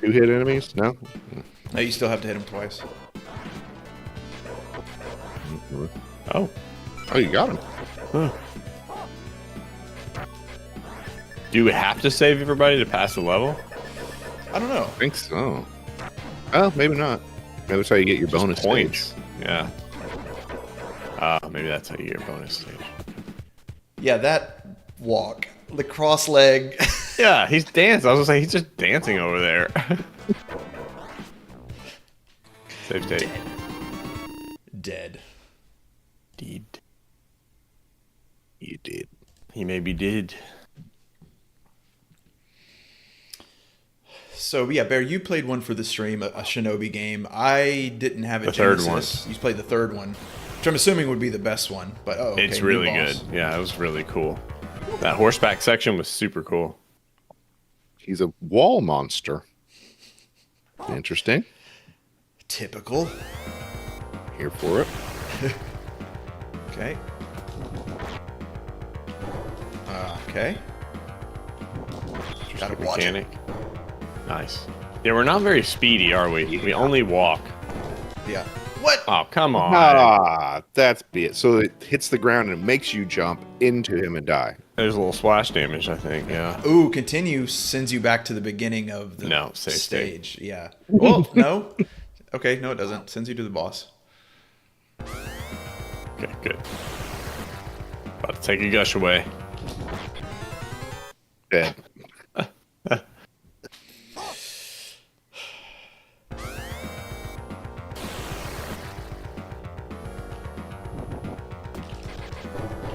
Speaker 5: enemies? No?
Speaker 4: No, you still have to hit him twice.
Speaker 3: Oh.
Speaker 5: Oh, you got him.
Speaker 3: Huh. Do we have to save everybody to pass the level?
Speaker 4: I don't know.
Speaker 5: I think so. Oh, maybe not. Maybe that's how you get your bonus
Speaker 3: Points.
Speaker 5: stage.
Speaker 3: Yeah. Maybe that's how you get your bonus stage.
Speaker 4: Yeah, that walk. The cross leg.
Speaker 3: Yeah, he's dancing. I was gonna say he's just dancing over there. Save state.
Speaker 4: Dead.
Speaker 3: Did.
Speaker 5: You did.
Speaker 3: He maybe did.
Speaker 4: So yeah, Bear, you played one for the stream, a Shinobi game. I didn't have a
Speaker 3: The third
Speaker 4: Genesis. You played the third one, which I'm assuming would be the best one. But okay,
Speaker 3: It's
Speaker 4: new
Speaker 3: really
Speaker 4: boss.
Speaker 3: good. Yeah, it was really cool. That horseback section was super cool.
Speaker 5: He's a wall monster. Interesting.
Speaker 4: Typical.
Speaker 5: Here for it.
Speaker 4: Okay. Okay. Gotta
Speaker 3: Just a
Speaker 4: watch it.
Speaker 3: mechanic. Nice. Yeah, we're not very speedy, are we? We only walk.
Speaker 4: Yeah. What?
Speaker 3: Oh, come on.
Speaker 5: Ah, that's it. So it hits the ground and it makes you jump into him and die.
Speaker 3: There's a little splash damage, I think. Yeah.
Speaker 4: Ooh, continue sends you back to the beginning of the
Speaker 3: No, save state.
Speaker 4: stage. Yeah. Well, no. Okay, no, it doesn't. Sends you to the boss.
Speaker 3: Okay, good. About to take a gush away.
Speaker 5: Dead.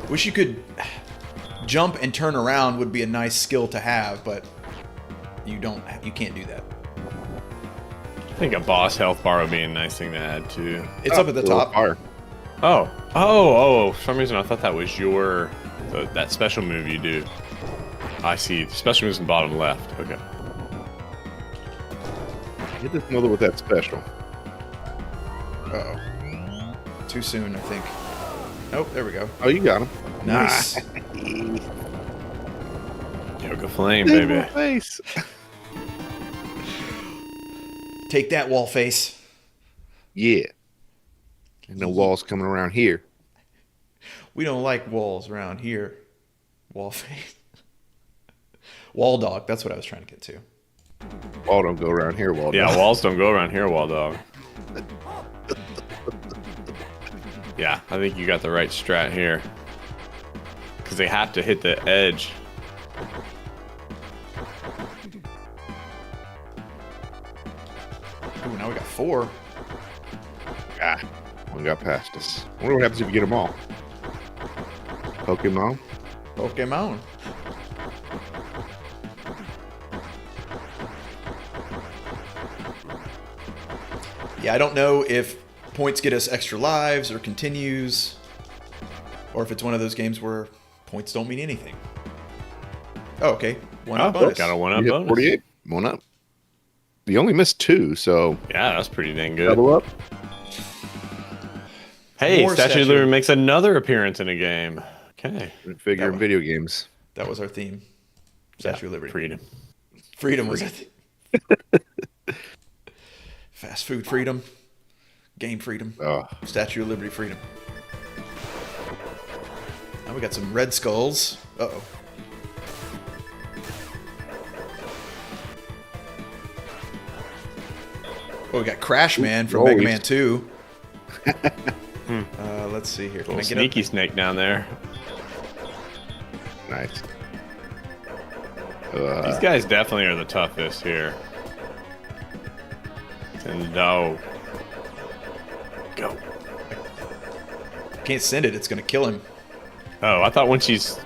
Speaker 4: Wish you could jump and turn around would be a nice skill to have, but you don't. You can't do that.
Speaker 3: I think a boss health bar would be a nice thing to add too.
Speaker 4: It's up at the top.
Speaker 5: Fire.
Speaker 3: Oh! For some reason I thought that was your that special move you do. I see. The special move's in the bottom left. Okay.
Speaker 5: Hit this mother with that special.
Speaker 4: Uh-oh. Too soon, I think. Nope, there we go.
Speaker 5: Oh, you got him.
Speaker 4: Nice.
Speaker 3: Yoga flame,
Speaker 5: In
Speaker 3: baby.
Speaker 5: my face.
Speaker 4: Take that, wall face.
Speaker 5: Yeah. And no walls coming around here.
Speaker 4: We don't like walls around here. Wall face. Wall dog. That's what I was trying to get to.
Speaker 5: Wall don't go around here, wall.
Speaker 3: Yeah,
Speaker 5: don't.
Speaker 3: walls don't go around here, wall dog. Yeah, I think you got the right strat here. Because they have to hit the edge.
Speaker 4: Ooh, now we got 4.
Speaker 5: Ah, one got past us. I wonder what happens if you get them all. Pokemon.
Speaker 4: Pokemon. Yeah, I don't know if points get us extra lives or continues, or if it's one of those games where points don't mean anything. Oh, okay. One up bonus.
Speaker 3: Got a one
Speaker 5: You
Speaker 3: up
Speaker 5: hit
Speaker 3: bonus.
Speaker 5: 48. One up. You only missed 2, so
Speaker 3: Yeah, that's pretty dang good.
Speaker 5: double up.
Speaker 3: Hey,
Speaker 4: More
Speaker 3: Statue of
Speaker 4: Statue.
Speaker 3: Liberty makes another appearance in a game. Okay.
Speaker 5: Figure in video games.
Speaker 4: That was our theme. Statue of Liberty.
Speaker 3: Freedom.
Speaker 4: Freedom was our theme. Fast food freedom. Game freedom.
Speaker 5: Oh,
Speaker 4: Statue of Liberty freedom. Now we got some red skulls. Uh-oh. Oh, we got Crash Man from Mega
Speaker 5: Always.
Speaker 4: Man 2. Let's see here. Can I
Speaker 3: Little
Speaker 4: get
Speaker 3: sneaky
Speaker 4: up?
Speaker 3: snake down there.
Speaker 5: nice.
Speaker 3: These guys definitely are the toughest here. And no. Go.
Speaker 4: Can't send it. It's going to kill him.
Speaker 3: Oh, I thought once
Speaker 5: If
Speaker 3: his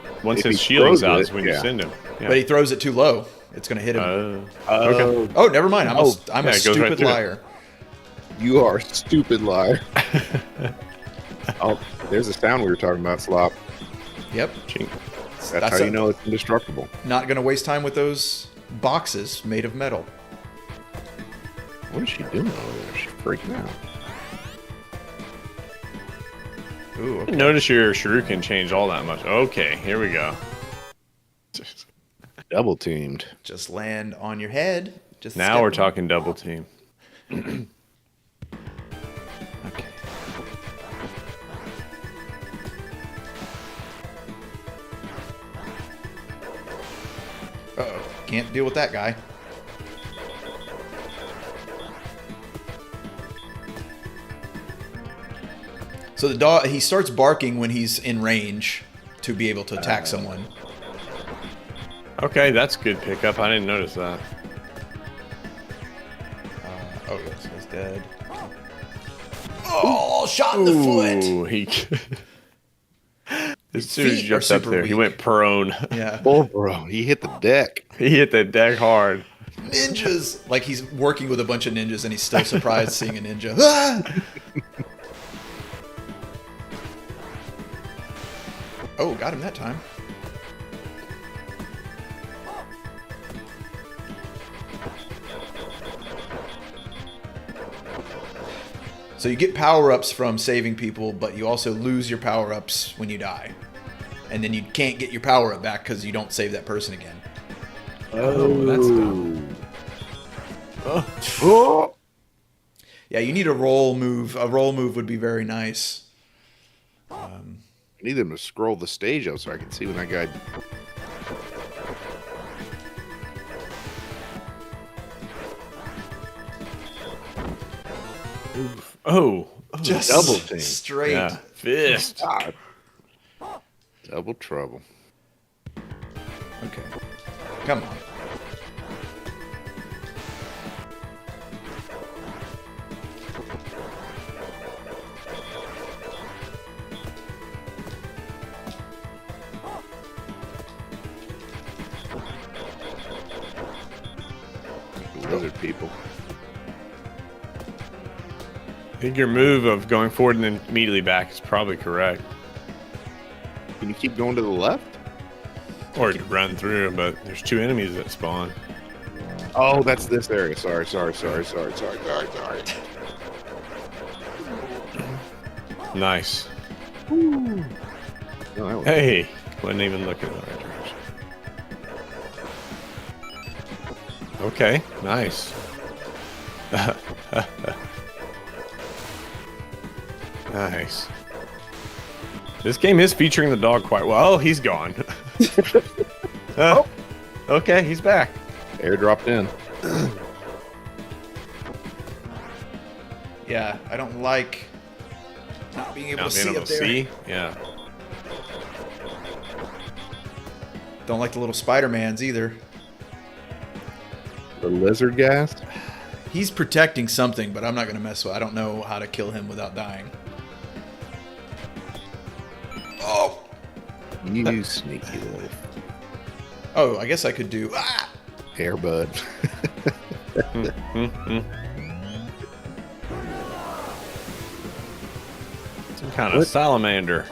Speaker 5: he
Speaker 3: shield's
Speaker 5: throws
Speaker 3: out
Speaker 5: it,
Speaker 3: is when you
Speaker 5: yeah.
Speaker 3: send him. Yeah.
Speaker 4: But he throws it too low. It's going to hit him.
Speaker 3: Okay.
Speaker 4: Oh, never mind. I'm
Speaker 5: Oh,
Speaker 4: a
Speaker 3: yeah, it goes right
Speaker 4: stupid
Speaker 3: through it.
Speaker 4: liar.
Speaker 5: You are a stupid liar. Oh, there's the sound we were talking about, Slop.
Speaker 4: Yep.
Speaker 3: Chink.
Speaker 5: That's how you know it's indestructible.
Speaker 4: Not going to waste time with those boxes made of metal.
Speaker 5: What is she doing over there? She's freaking out.
Speaker 4: Ooh,
Speaker 3: I
Speaker 4: okay.
Speaker 3: didn't notice your shuriken changed all that much. Okay, here we go.
Speaker 5: Double teamed.
Speaker 4: Just land on your head. Just
Speaker 3: Now
Speaker 4: step
Speaker 3: we're
Speaker 4: on-
Speaker 3: talking double team.
Speaker 4: Okay. Uh-oh. Can't deal with that guy. So the dog, he starts barking when he's in range to be able to attack someone.
Speaker 3: Okay, that's good pickup. I didn't notice that.
Speaker 4: Oh, yes, he's dead. Oh, shot in the foot.
Speaker 3: Ooh, he. As soon as he
Speaker 4: Feet are
Speaker 3: jumped up
Speaker 4: super
Speaker 3: there, he
Speaker 4: weak.
Speaker 3: went prone.
Speaker 4: Yeah.
Speaker 5: Oh, bro, he hit the deck.
Speaker 3: He hit the deck hard.
Speaker 4: Ninjas. Like he's working with a bunch of ninjas and he's still surprised seeing a ninja. Ah! Oh, got him that time. So you get power-ups from saving people, but you also lose your power-ups when you die. And then you can't get your power-up back because you don't save that person again.
Speaker 3: Oh, that's dumb.
Speaker 5: Oh.
Speaker 4: Yeah, you need a roll move. A roll move would be very nice.
Speaker 5: I need them to scroll the stage up so I can see when that guy.
Speaker 3: Oh,
Speaker 4: Just
Speaker 5: double team.
Speaker 4: straight.
Speaker 3: yeah, fist.
Speaker 5: God. Double trouble.
Speaker 4: Okay. Come on.
Speaker 5: Lizard people.
Speaker 3: I think your move of going forward and then immediately back is probably correct.
Speaker 5: Can you keep going to the left?
Speaker 3: Or to run through, but there's two enemies that spawn.
Speaker 5: Oh, that's this area. Sorry.
Speaker 3: Nice.
Speaker 5: Oh, that was-
Speaker 3: Hey, wasn't even looking in the right direction. Okay, nice. Nice. This game is featuring the dog quite well. Oh, he's gone. Okay, he's back.
Speaker 5: Air dropped in.
Speaker 4: Yeah, I don't like not being able
Speaker 3: Not
Speaker 4: to
Speaker 3: being
Speaker 4: see
Speaker 3: able
Speaker 4: up
Speaker 3: to
Speaker 4: there.
Speaker 3: see. Yeah.
Speaker 4: Don't like the little Spider-Mans either.
Speaker 5: The lizard gas.
Speaker 4: He's protecting something, but I'm not going to mess with. I don't know how to kill him without dying. Oh!
Speaker 5: You sneaky little
Speaker 4: Oh, I guess I could do... Ah!
Speaker 5: airbud.
Speaker 3: Some kind of salamander.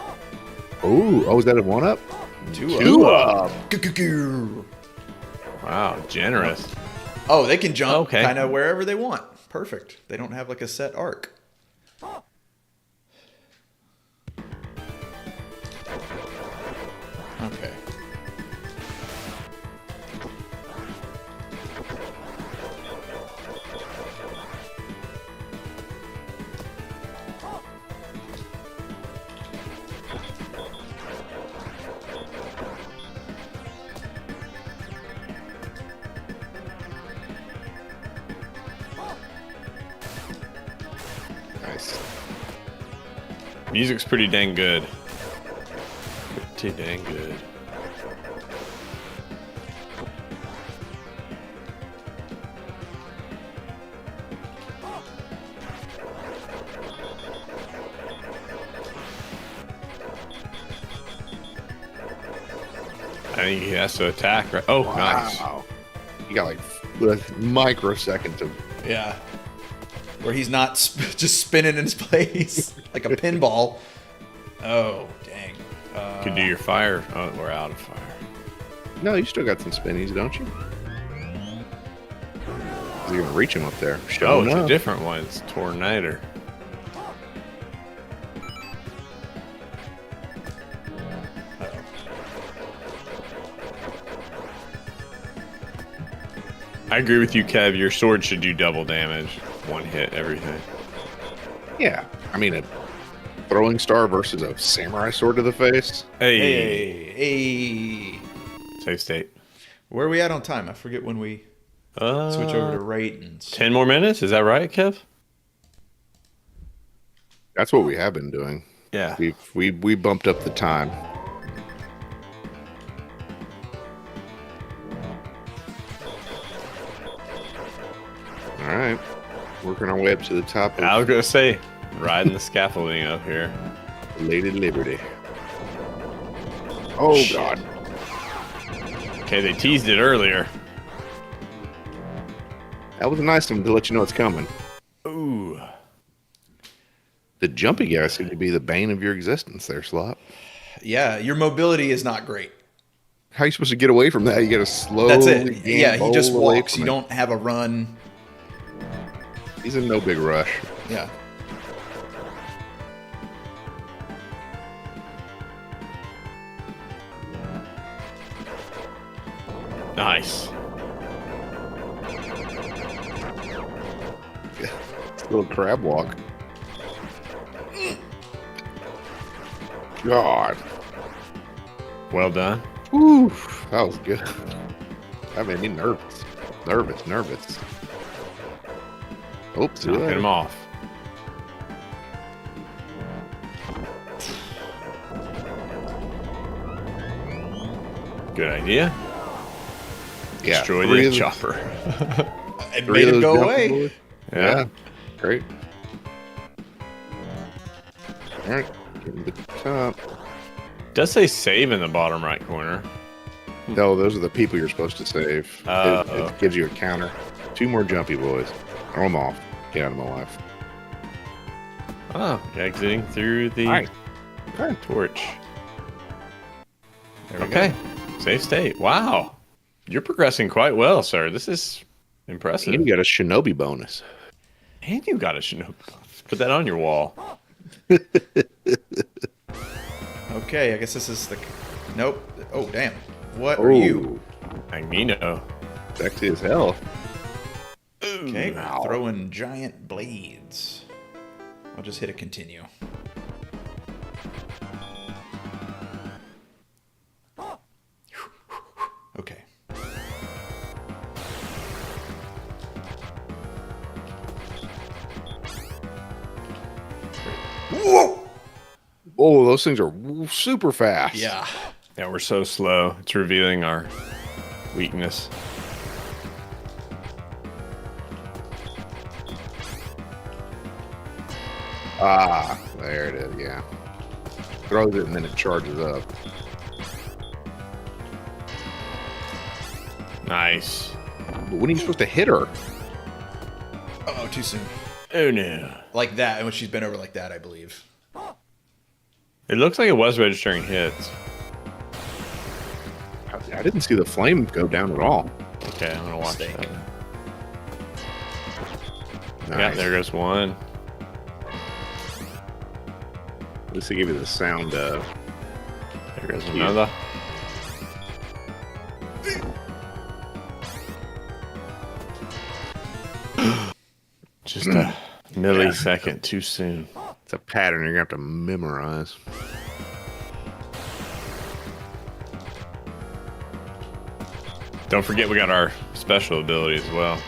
Speaker 5: Oh, is that a one up?
Speaker 4: Two
Speaker 5: up.
Speaker 4: Goo-goo-goo.
Speaker 3: Wow, generous.
Speaker 4: Oh, they can jump
Speaker 3: Okay.
Speaker 4: kind of wherever they want. Perfect. They don't have like a set arc. Okay.
Speaker 5: Nice.
Speaker 3: Music's pretty dang good. Pretty dang good. I think he has to attack. Right? Oh, nice.
Speaker 5: Wow. You got like a microsecond to.
Speaker 4: Yeah. Where he's not just spinning in his place like a pinball. Oh, dang.
Speaker 3: Could do your fire. Oh, we're out of fire.
Speaker 5: No, you still got some spinnies, don't you? You're gonna reach him up there.
Speaker 3: Oh,
Speaker 5: Showing
Speaker 3: it's a
Speaker 5: up.
Speaker 3: different one. It's Tornado. I agree with you, Kev. Your sword should do double damage. One hit, everything.
Speaker 5: Yeah, I mean a throwing star versus a samurai sword to the face.
Speaker 3: Hey.
Speaker 4: Hey.
Speaker 3: Save state.
Speaker 4: Where are we at on time? I forget when we switch over to ratings.
Speaker 3: 10 more minutes? Is that right, Kev?
Speaker 5: That's what we have been doing.
Speaker 3: Yeah.
Speaker 5: We bumped up the time. All right, working our way up to the top.
Speaker 3: I was going to say, Riding the scaffolding up here.
Speaker 5: Lady Liberty. Oh,
Speaker 3: Shit.
Speaker 5: God.
Speaker 3: Okay, they teased it earlier.
Speaker 5: That was a nice one to let you know it's coming.
Speaker 3: Ooh.
Speaker 5: The jumpy guys seem to be the bane of your existence there, Slop.
Speaker 4: Yeah, your mobility is not great.
Speaker 5: How are you supposed to get away from that? You got to slowly
Speaker 4: That's it. Yeah, he just
Speaker 5: gambol away
Speaker 4: walks.
Speaker 5: from
Speaker 4: You
Speaker 5: it.
Speaker 4: don't have a run.
Speaker 5: He's in no big rush.
Speaker 4: Yeah.
Speaker 3: Nice.
Speaker 5: It's a little crab walk. God.
Speaker 3: Well done.
Speaker 5: Whew, that was good. That made me nervous. Nervous. Oops,
Speaker 3: Knocking him off. Good idea.
Speaker 5: Yeah,
Speaker 3: Destroy
Speaker 5: three
Speaker 3: the
Speaker 5: of the-
Speaker 3: chopper.
Speaker 4: It
Speaker 5: three
Speaker 4: made
Speaker 5: of
Speaker 4: him
Speaker 5: those
Speaker 4: go
Speaker 5: jumping
Speaker 4: away.
Speaker 5: boys.
Speaker 3: Yeah.
Speaker 5: Great. All right, getting to the top.
Speaker 3: Does say save in the bottom right corner.
Speaker 5: No, those are the people you're supposed to save. It gives you a counter. 2 more jumpy boys. Throw them off. Get out of my life.
Speaker 3: Oh, exiting through the
Speaker 5: Alright. Okay.
Speaker 3: torch.
Speaker 4: There we
Speaker 3: Okay. Safe state. Wow. You're progressing quite well, sir. This is impressive.
Speaker 5: And you got a shinobi bonus.
Speaker 3: And you got a Shinobi. Put that on your wall.
Speaker 4: go. Okay, I guess this is the. Nope. Oh, damn. What are you?
Speaker 3: Magneto.
Speaker 5: Sexy as hell.
Speaker 4: Okay, throwing giant blades. I'll just hit a continue. Okay. Whoa!
Speaker 5: Oh, those things are super fast.
Speaker 4: Yeah.
Speaker 3: Yeah, we're so slow. It's revealing our weakness.
Speaker 5: Ah, there it is. Yeah. Throws it and then it charges up.
Speaker 3: Nice.
Speaker 5: But when are you supposed to hit her?
Speaker 4: Oh, too soon.
Speaker 3: Oh no.
Speaker 4: Like that, and when she's been over like that, I believe.
Speaker 3: It looks like it was registering hits.
Speaker 5: I didn't see the flame go down at all.
Speaker 3: Okay, I'm gonna watch
Speaker 4: Mistake.
Speaker 3: that. Yeah,
Speaker 5: Nice.
Speaker 3: there goes one.
Speaker 5: At least they give you the sound.
Speaker 3: There goes another. Just a millisecond too soon.
Speaker 5: It's a pattern you're gonna have to memorize.
Speaker 3: Don't forget we got our special ability as well.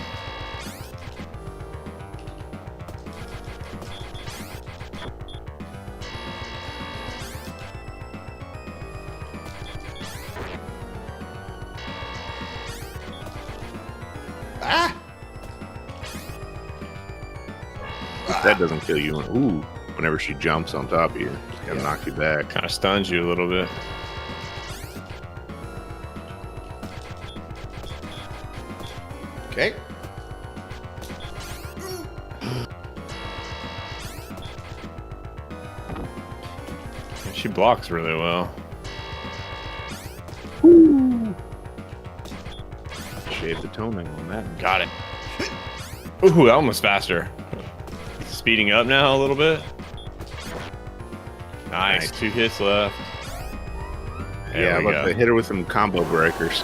Speaker 5: If that doesn't kill you, ooh, whenever she jumps on top of you, just gotta knock you back.
Speaker 3: Kind of stuns you a little bit.
Speaker 4: Okay.
Speaker 3: She blocks really well.
Speaker 5: Shave the toenail on that.
Speaker 3: Got it. Ooh, that one was faster. Speeding up now a little bit. Nice. 2 hits left. There
Speaker 5: Yeah,
Speaker 3: we
Speaker 5: but
Speaker 3: go.
Speaker 5: they hit her with some combo breakers.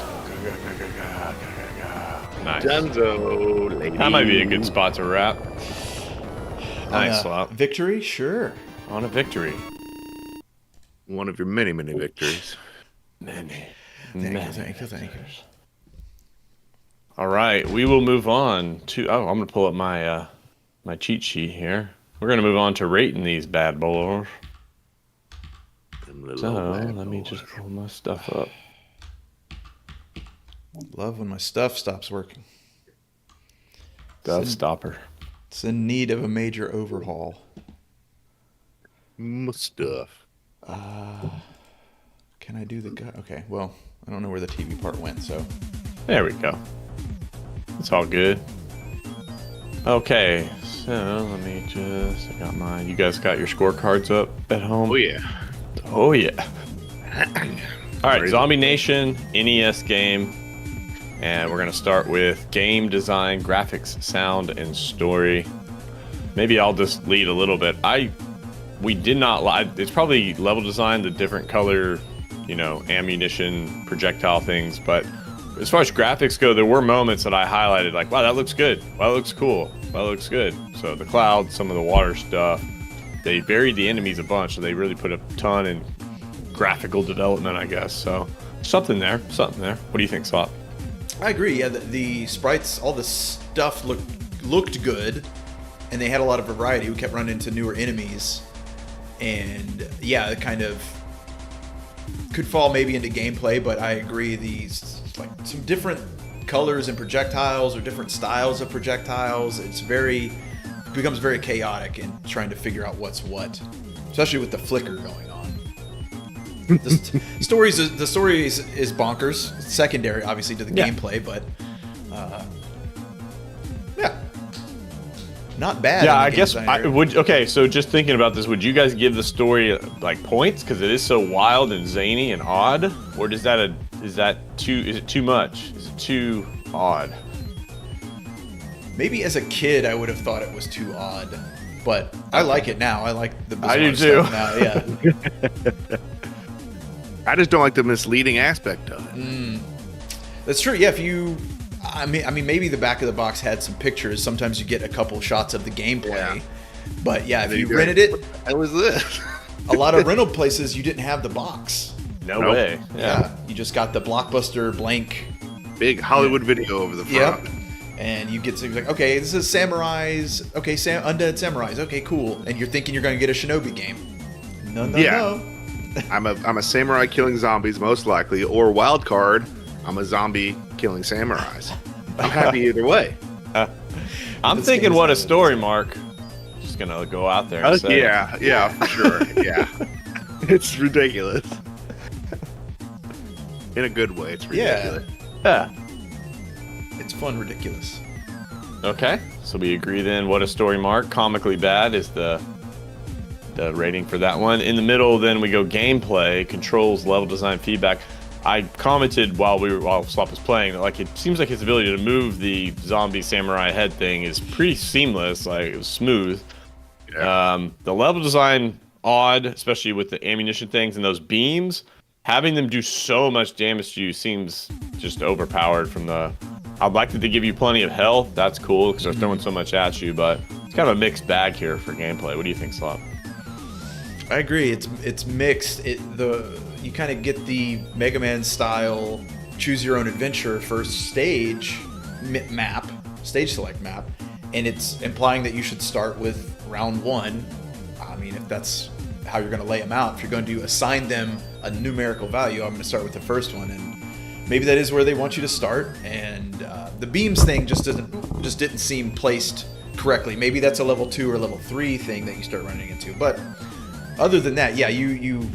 Speaker 3: Nice.
Speaker 5: Dunzo, lady.
Speaker 3: That might be a good spot to wrap.
Speaker 4: On
Speaker 3: Nice
Speaker 4: a
Speaker 3: swap.
Speaker 4: Victory? Sure.
Speaker 3: On a victory.
Speaker 5: One of your many, many victories.
Speaker 3: Many.
Speaker 4: Thank you.
Speaker 3: All right, we will move on to. Oh, I'm gonna pull up my my cheat sheet here. We're gonna move on to rating these bad boys.
Speaker 5: Them little
Speaker 3: So
Speaker 5: bad
Speaker 3: let me
Speaker 5: boys.
Speaker 3: just pull my stuff up.
Speaker 4: Love when my stuff stops working.
Speaker 3: Dove stopper.
Speaker 4: It's in need of a major overhaul.
Speaker 5: Stuff.
Speaker 4: Can I do the gut? Okay, well, I don't know where the TV part went, so.
Speaker 3: There we go. It's all good. Okay, so let me just. I got mine. You guys got your scorecards up at home?
Speaker 5: Oh yeah.
Speaker 3: Oh yeah. All right,
Speaker 5: Ready?
Speaker 3: Zombie Nation NES game, and we're gonna start with game design, graphics, sound, and story. Maybe I'll just lead a little bit. We did not lie. It's probably level design, the different color, ammunition, projectile things. But as far as graphics go, there were moments that I highlighted, like, wow, that looks good. Wow, that looks cool. Wow, that looks good. So the clouds, some of the water stuff. They varied the enemies a bunch, so they really put a ton in graphical development, I guess. So something there. What do you think, Swap?
Speaker 4: I agree. Yeah, the sprites, all the stuff looked good, and they had a lot of variety. We kept running into newer enemies, and yeah, it kind of could fall maybe into gameplay. But I agree, these like some different colors and projectiles or different styles of projectiles. It becomes very chaotic in trying to figure out what's what, especially with the flicker going on. The story is bonkers. It's secondary, obviously, to the gameplay, but yeah, not bad.
Speaker 3: Yeah, I guess I would. Okay, so just thinking about this, would you guys give the story like points because it is so wild and zany and odd, or is it too much? Is it too odd?
Speaker 4: Maybe as a kid, I would have thought it was too odd, but I like it now. I like the bizarre
Speaker 3: I do too.
Speaker 4: stuff now. Yeah.
Speaker 5: I just don't like the misleading aspect of it.
Speaker 4: That's true. Yeah, I mean, maybe the back of the box had some pictures. Sometimes you get a couple shots of the gameplay. Yeah. But yeah, if you rented it,
Speaker 5: what the hell is this?
Speaker 4: a lot of rental places you didn't have the box.
Speaker 3: No way.
Speaker 4: Yeah, you just got the Blockbuster blank.
Speaker 5: Big Hollywood video over the front.
Speaker 4: Yep. And you get like, okay, this is samurais. Okay, undead samurais. Okay, cool. And you're thinking you're going to get a shinobi game. No.
Speaker 5: I'm a samurai killing zombies, most likely, or wild card, I'm a zombie killing samurais. I'm happy either way.
Speaker 3: I'm thinking, what a story, Mark. Just gonna go out there and say,
Speaker 5: yeah, for sure. Yeah, it's ridiculous. In a good way, it's ridiculous.
Speaker 3: Yeah.
Speaker 4: It's fun, ridiculous.
Speaker 3: Okay, so we agree then. What a story, Mark. Comically bad is the rating for that one. In the middle, then we go gameplay, controls, level design, feedback. I commented while Slop was playing that like it seems like his ability to move the zombie samurai head thing is pretty seamless. Like it was smooth. Yeah. The level design odd, especially with the ammunition things and those beams. Having them do so much damage to you seems just overpowered. I'd like that they give you plenty of health. That's cool because they're throwing so much at you, but it's kind of a mixed bag here for gameplay. What do you think, Slop?
Speaker 4: I agree. It's mixed. You kind of get the Mega Man style choose your own adventure first stage select map, and it's implying that you should start with round one. I mean, if that's how you're going to lay them out, if you're going to assign them a numerical value, I'm going to start with the first one, and maybe that is where they want you to start. And the beams thing just didn't seem placed correctly. Maybe that's a level 2 or level 3 thing that you start running into, but. Other than that, yeah, you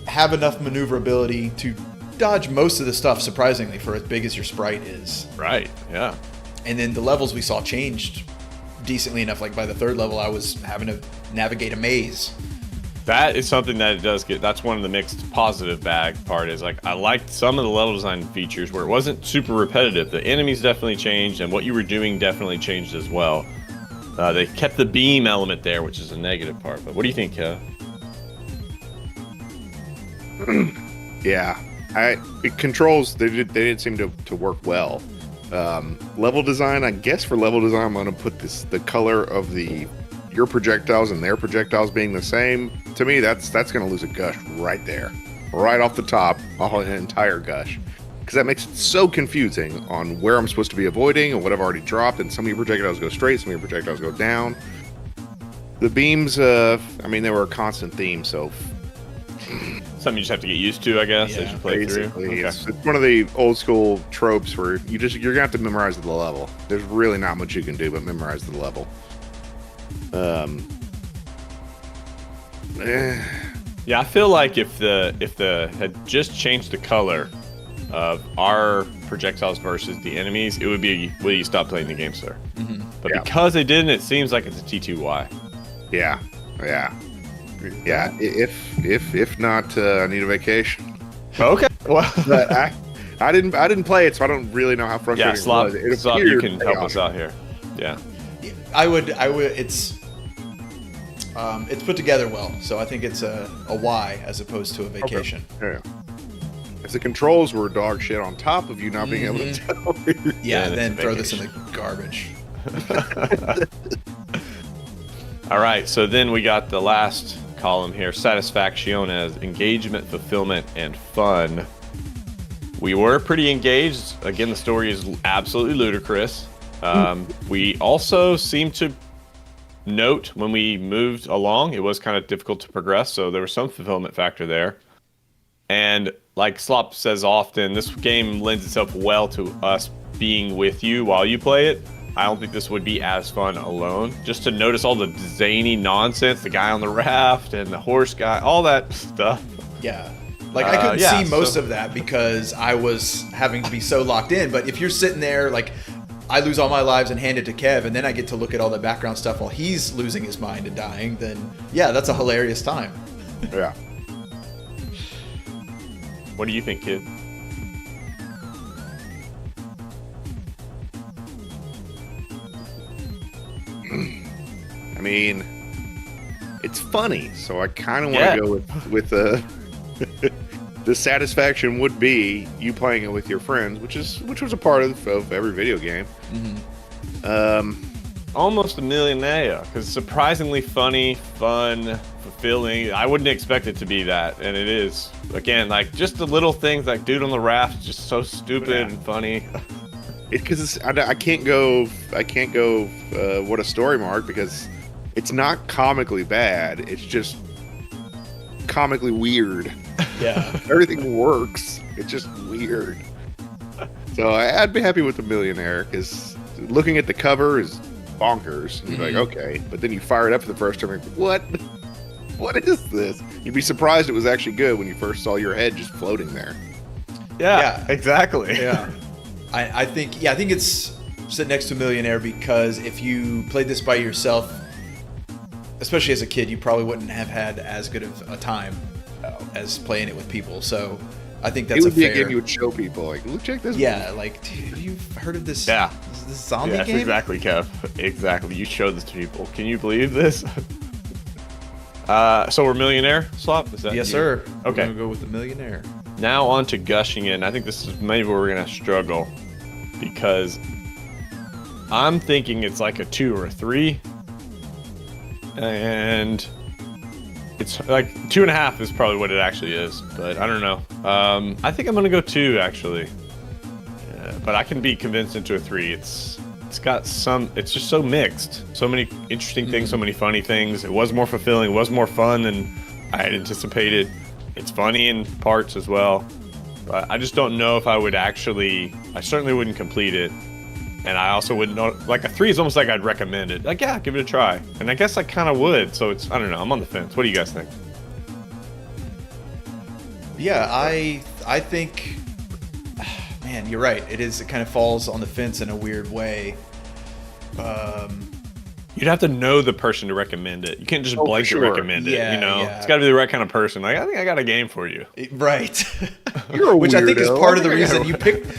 Speaker 4: have enough maneuverability to dodge most of the stuff, surprisingly, for as big as your sprite is.
Speaker 3: Right, yeah.
Speaker 4: And then the levels we saw changed decently enough. Like by the third level, I was having to navigate a maze.
Speaker 3: That is something that it does get. That's one of the mixed positive bag part is like I liked some of the level design features where it wasn't super repetitive. The enemies definitely changed, and what you were doing definitely changed as well. They kept the beam element there, which is a negative part. But what do you think,
Speaker 5: Yeah, it controls. They didn't seem to work well. Level design, I guess for level design, I'm going to put the color of your projectiles and their projectiles being the same. To me, that's going to lose a gush right there, right off the top, an entire gush. Because that makes it so confusing on where I'm supposed to be avoiding and what I've already dropped. And some of your projectiles go straight, some of your projectiles go down. The beams, they were a constant theme, so...
Speaker 3: Something you just have to get used to, I guess, as you play through. Okay.
Speaker 5: It's one of the old school tropes where you're going to have to memorize the level. There's really not much you can do but memorize the level.
Speaker 3: Yeah, I feel like if the had just changed the color of our projectiles versus the enemies, it would be will you stop playing the game, sir? But because they didn't, it seems like it's a T2Y.
Speaker 5: Yeah. If not, I need a vacation.
Speaker 3: Okay. Well,
Speaker 5: But I didn't play it, so I don't really know how frustrating
Speaker 3: yeah, Slop,
Speaker 5: it was.
Speaker 3: Slop, you can help us out here. Yeah.
Speaker 4: I would. It's put together well, so I think it's a Y as opposed to a vacation.
Speaker 5: Okay. Yeah. If the controls were dog shit on top of you not being able to tell.
Speaker 4: Yeah, then throw this in the garbage.
Speaker 3: All right, so then we got the last column here, satisfaction as engagement, fulfillment, and fun. We were pretty engaged. Again, the story is absolutely ludicrous. We also seem to note when we moved along, it was kind of difficult to progress, so there was some fulfillment factor there. And like Slop says often, this game lends itself well to us being with you while you play it. I don't think this would be as fun alone. Just to notice all the zany nonsense, the guy on the raft and the horse guy, all that stuff.
Speaker 4: Yeah. Like, I couldn't see most of that because I was having to be so locked in. But if you're sitting there, like, I lose all my lives and hand it to Kev, and then I get to look at all the background stuff while he's losing his mind and dying, then, yeah, that's a hilarious time.
Speaker 5: Yeah.
Speaker 3: What do you think, kid?
Speaker 5: I mean, it's funny, so I kind of want to go with the the satisfaction would be you playing it with your friends, which was a part of every video game.
Speaker 3: Almost a millionaire, because it's surprisingly funny, fun, fulfilling. I wouldn't expect it to be that, and it is. Again, like just the little things, like dude on the raft, just so stupid and funny.
Speaker 5: Because I can't go what a story mark, because it's not comically bad. It's just comically weird.
Speaker 4: Yeah.
Speaker 5: Everything works. It's just weird. So I'd be happy with the millionaire, because looking at the cover is bonkers. And you're like, okay, but then you fire it up for the first time. Like, what? What is this? You'd be surprised it was actually good when you first saw your head just floating there.
Speaker 3: Yeah, exactly.
Speaker 4: Yeah. I think it's sitting next to Millionaire, because if you played this by yourself, especially as a kid, you probably wouldn't have had as good of a time as playing it with people. So I think that's
Speaker 5: it would be a game you would show people, like, look, check this.
Speaker 4: Yeah, like, dude, have you heard of this?
Speaker 3: Yeah,
Speaker 4: this zombie
Speaker 3: yes,
Speaker 4: game?
Speaker 3: Exactly, Kev. Exactly. You showed this to people. Can you believe this? So we're Millionaire, Slop? Is that
Speaker 4: Yes,
Speaker 3: you?
Speaker 4: sir.
Speaker 3: Okay.
Speaker 4: We're gonna go with the Millionaire.
Speaker 3: Now on to Gushing In. I think this is maybe where we're going to struggle, because I'm thinking it's like a 2 or a 3. And it's like 2.5 is probably what it actually is, but I don't know. I think I'm going to go 2, actually. But I can be convinced into a 3. It's got some, it's just so mixed. So many interesting things, so many funny things. It was more fulfilling, it was more fun than I had anticipated. It's funny in parts as well, but I just don't know if I would actually, I certainly wouldn't complete it. And I also wouldn't know, like a 3 is almost like I'd recommend it. Like, yeah, give it a try. And I guess I kind of would. So it's, I don't know, I'm on the fence. What do you guys think?
Speaker 4: Yeah, I think, man, you're right. It kind of falls on the fence in a weird way.
Speaker 3: You'd have to know the person to recommend it. You can't just blanket recommend it,
Speaker 4: Yeah,
Speaker 3: you know?
Speaker 4: yeah.
Speaker 3: It's got to be the right kind of person. Like, I think I got a game for you.
Speaker 4: Right.
Speaker 5: You're a
Speaker 4: Which I think is
Speaker 5: weirdo.
Speaker 4: part of the reason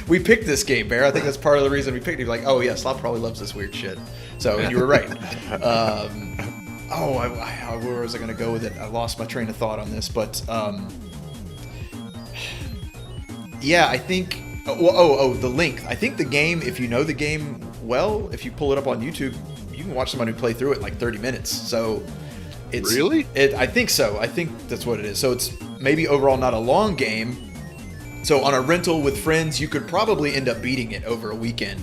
Speaker 4: we picked this game, Bear. I think that's part of the reason we picked it. Like, oh yeah, Slop probably loves this weird shit. So, and you were right. Where was I going to go with it? I lost my train of thought on this, but yeah, I think. The length. I think the game, if you know the game well, if you pull it up on YouTube, you can watch somebody play through it in like 30 minutes. So it's
Speaker 5: Really?
Speaker 4: I think so. I think that's what it is. So it's maybe overall not a long game. So on a rental with friends, you could probably end up beating it over a weekend,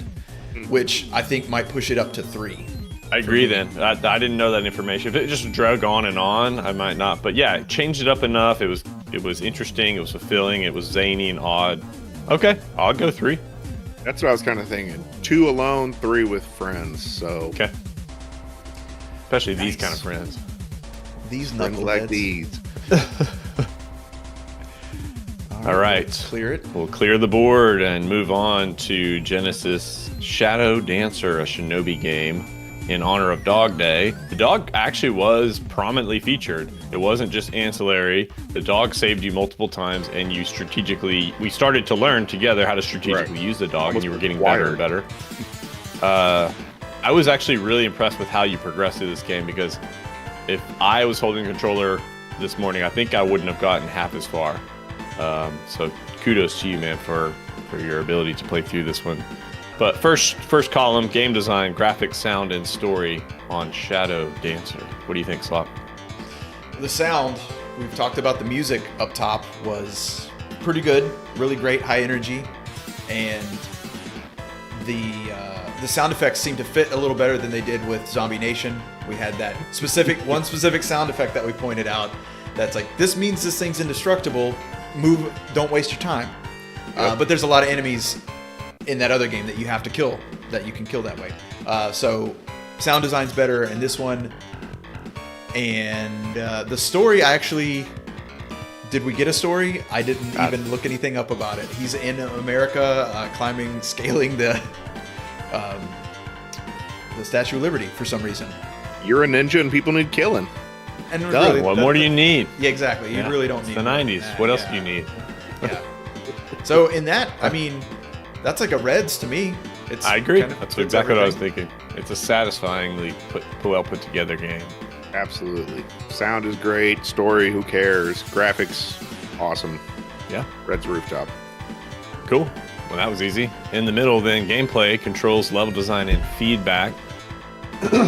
Speaker 4: which I think might push it up to 3.
Speaker 3: I agree then. I didn't know that information. If it just drug on, I might not. But yeah, it changed it up enough. It was interesting. It was fulfilling. It was zany and odd. Okay, I'll go 3.
Speaker 5: That's what I was kind of thinking. 2 alone, 3 with friends. So
Speaker 3: Okay. Especially these
Speaker 4: Nice.
Speaker 3: kind of friends.
Speaker 4: These
Speaker 5: Friends like
Speaker 4: knuckleheads.
Speaker 5: these.
Speaker 3: All right.
Speaker 4: Clear it.
Speaker 3: We'll clear the board and move on to Genesis Shadow Dancer, a shinobi game in honor of Dog Day. The dog actually was prominently featured. It wasn't just ancillary. The dog saved you multiple times, and we started to learn together how to strategically use the dog, and you were getting better and better. I was actually really impressed with how you progressed through this game, because if I was holding the controller this morning, I think I wouldn't have gotten half as far. So kudos to you, man, for your ability to play through this one. But first column, game design, graphics, sound, and story on Shadow Dancer. What do you think, Slop?
Speaker 4: The sound, we've talked about the music up top, was pretty good, really great, high energy, and the sound effects seem to fit a little better than they did with Zombie Nation. We had that one specific sound effect that we pointed out that's like, this means this thing's indestructible, move, don't waste your time. But there's a lot of enemies in that other game that you have to kill, that you can kill that way. So sound design's better in this one. And the story, did we get a story? I didn't even look anything up about it. He's in America, scaling the Statue of Liberty for some reason.
Speaker 5: You're a ninja and people need killing.
Speaker 4: And
Speaker 3: Really, what more do you need?
Speaker 4: Yeah, exactly. You really don't need
Speaker 3: the 90s. What else do you need?
Speaker 4: Yeah. So in that, I mean, that's like a Reds to me.
Speaker 3: I agree.
Speaker 4: Kind of
Speaker 3: That's
Speaker 4: fits
Speaker 3: exactly what I was
Speaker 4: everything.
Speaker 3: thinking. It's a satisfyingly well put together game.
Speaker 5: Absolutely. Sound is great. Story, who cares? Graphics, awesome.
Speaker 3: Yeah.
Speaker 5: Red's Rooftop.
Speaker 3: Cool. Well, that was easy. In the middle, then, gameplay, controls, level design, and feedback.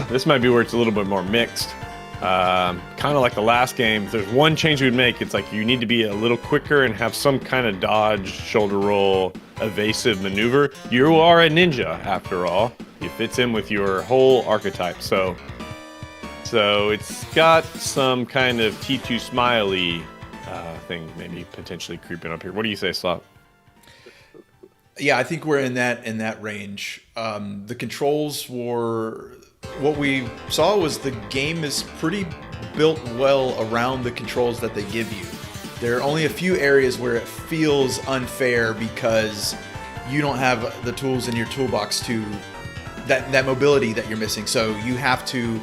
Speaker 3: This might be where it's a little bit more mixed. Kind of like the last game. If there's one change we'd make, it's like you need to be a little quicker and have some kind of dodge, shoulder roll, evasive maneuver. You are a ninja, after all. It fits in with your whole archetype. So it's got some kind of T2 smiley thing maybe potentially creeping up here. What do you say, Slop?
Speaker 4: Yeah, I think we're in that range. The controls were, what we saw was the game is pretty built well around the controls that they give you. There are only a few areas where it feels unfair because you don't have the tools in your toolbox to that mobility that you're missing. So you have to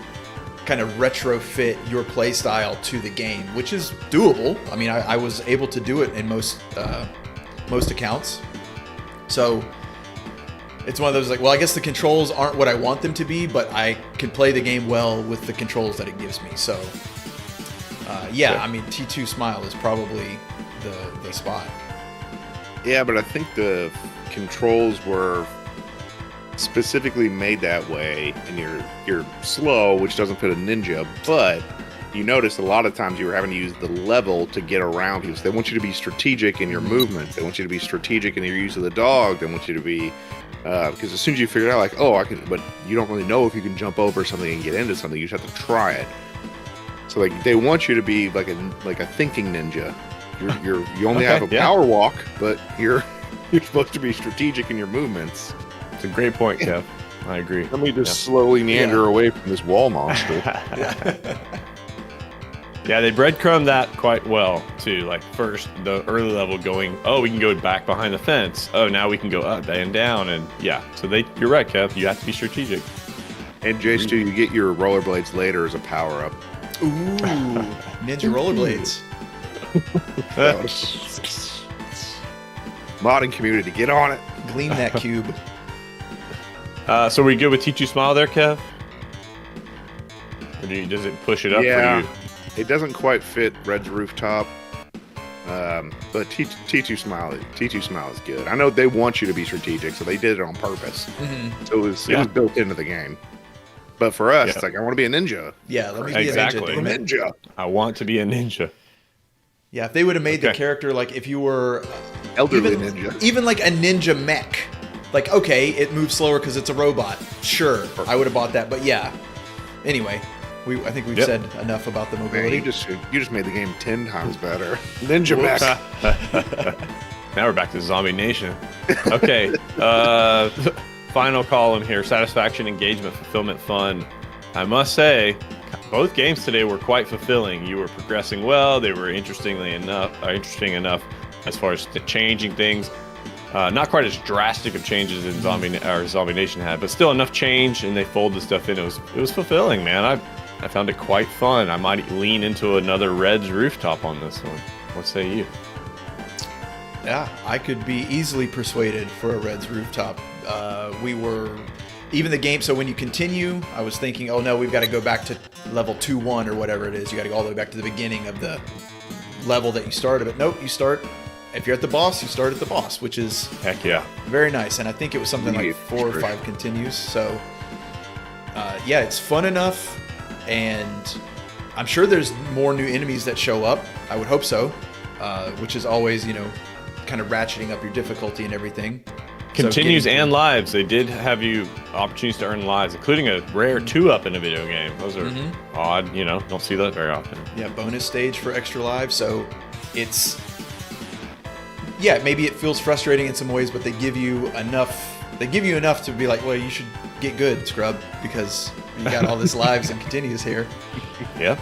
Speaker 4: kind of retrofit your play style to the game, which is doable. I mean, I was able to do it in most accounts. So it's one of those like, well, I guess the controls aren't what I want them to be, but I can play the game well with the controls that it gives me. So I mean, T2 Smile is probably the spot.
Speaker 5: Yeah, but I think the controls were specifically made that way, and you're slow, which doesn't fit a ninja, but you notice a lot of times you were having to use the level to get around people. So they want you to be strategic in your movements. They want you to be strategic in your use of the dog. They want you to be, because as soon as you figure out like, oh, I can, but you don't really know if you can jump over something and get into something. You just have to try it. So like they want you to be like a thinking ninja. You only have a power walk, but you're supposed to be strategic in your movements.
Speaker 3: It's a great point, Kev. I agree.
Speaker 5: Let me just slowly meander away from this wall monster.
Speaker 3: Yeah, they breadcrumb that quite well, too. Like, first, the early level going, oh, we can go back behind the fence. Oh, now we can go up and down. And, yeah, so you're right, Kev. You have to be strategic.
Speaker 5: And, Jace, too, you get your rollerblades later as a power-up.
Speaker 4: Ooh, ninja rollerblades.
Speaker 5: Modding community, get on it.
Speaker 4: Glean that cube.
Speaker 3: So are we good with T2 Smile there, Kev? Or does it push it up for you?
Speaker 5: It doesn't quite fit Red's Rooftop, but T2 Smile is good. I know they want you to be strategic, so they did it on purpose. Mm-hmm. So it was built into the game. But for us, it's like, I want to be a ninja.
Speaker 4: Yeah, let me be a
Speaker 5: ninja.
Speaker 3: I want to be a ninja.
Speaker 4: Yeah, if they would have made the character like if you were
Speaker 5: elderly ninja,
Speaker 4: even like a ninja mech. Like, okay, it moves slower because it's a robot. Sure, I would have bought that. But yeah, anyway. I think we've said enough about the mobility.
Speaker 5: Man, you just made the game 10 times better. Ninja mech.
Speaker 3: Now we're back to Zombie Nation. Okay. Final column here. Satisfaction, engagement, fulfillment, fun. I must say, both games today were quite fulfilling. You were progressing well. They were interesting enough as far as changing things. Not quite as drastic of changes as Zombie Nation had, but still enough change, and they folded stuff in. It was fulfilling, man. I found it quite fun. I might lean into another Reds rooftop on this one. What say you?
Speaker 4: Yeah, I could be easily persuaded for a Reds rooftop. Even the game, so when you continue, I was thinking, oh no, we've got to go back to level 2-1 or whatever it is. You got to go all the way back to the beginning of the level that you started. But nope, if you're at the boss, you start at the boss, which is
Speaker 3: Heck yeah.
Speaker 4: very nice. And I think it was something like 4 or 5 continues. So yeah, it's fun enough. And I'm sure there's more new enemies that show up. I would hope so, which is always, kind of ratcheting up your difficulty and everything.
Speaker 3: Continues and lives. They did have you opportunities to earn lives, including a rare 2-up in a video game. Those are odd, don't see that very often.
Speaker 4: Yeah, bonus stage for extra lives. So maybe it feels frustrating in some ways, but they give you enough to be like, well, you should get good, scrub, because you got all this lives and continues here.
Speaker 3: Yeah.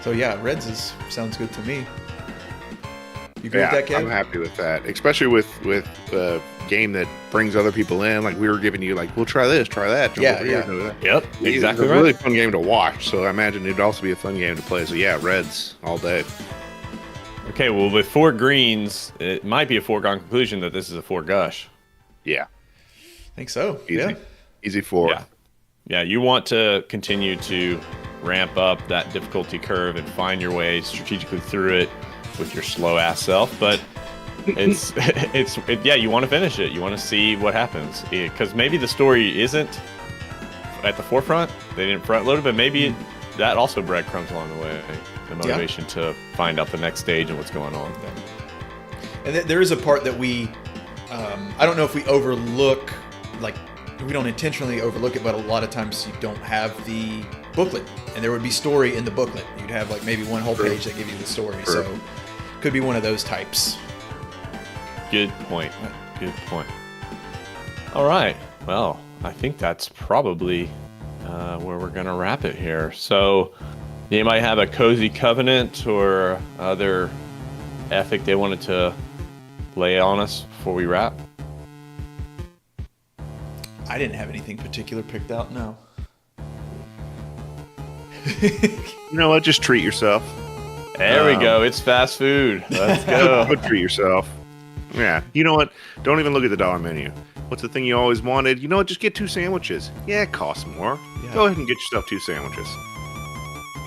Speaker 4: So yeah, Reds sounds good to me. You agree with that, Kev?
Speaker 5: I'm happy with that, especially with a game that brings other people in. Like we were giving you, we'll try this, try that.
Speaker 4: Yeah.
Speaker 3: Yep, exactly
Speaker 5: It's a
Speaker 3: right.
Speaker 5: really fun game to watch, so I imagine it'd also be a fun game to play. So yeah, Reds all day.
Speaker 3: Okay, well, with 4 greens, it might be a foregone conclusion that this is a 4 gush.
Speaker 5: Yeah,
Speaker 4: I think so.
Speaker 5: easy,
Speaker 4: Yeah.
Speaker 5: easy 4.
Speaker 3: Yeah, you want to continue to ramp up that difficulty curve and find your way strategically through it with your slow ass self, but you want to finish it. You want to see what happens, because maybe the story isn't at the forefront. They didn't front load it, but maybe that also breadcrumbs along the way. The motivation to find out the next stage and what's going on.
Speaker 4: And there is a part that we, I don't know if we overlook, we don't intentionally overlook it, but a lot of times you don't have the booklet, and there would be story in the booklet. You'd have maybe one whole page that gives you the story.
Speaker 5: Sure.
Speaker 4: So could be one of those types.
Speaker 3: Good point. All right. Well, I think that's probably where we're going to wrap it here. So, anybody have a Kohzee covenant or other ethic they wanted to lay on us before we wrap?
Speaker 4: I didn't have anything particular picked out, no.
Speaker 5: You know what? Just treat yourself.
Speaker 3: There we go. It's fast food. Let's go.
Speaker 5: Go treat yourself. Yeah. You know what? Don't even look at the dollar menu. What's the thing you always wanted? You know what? Just get 2 sandwiches. Yeah, it costs more.
Speaker 4: Yeah.
Speaker 5: Go ahead and get yourself 2 sandwiches.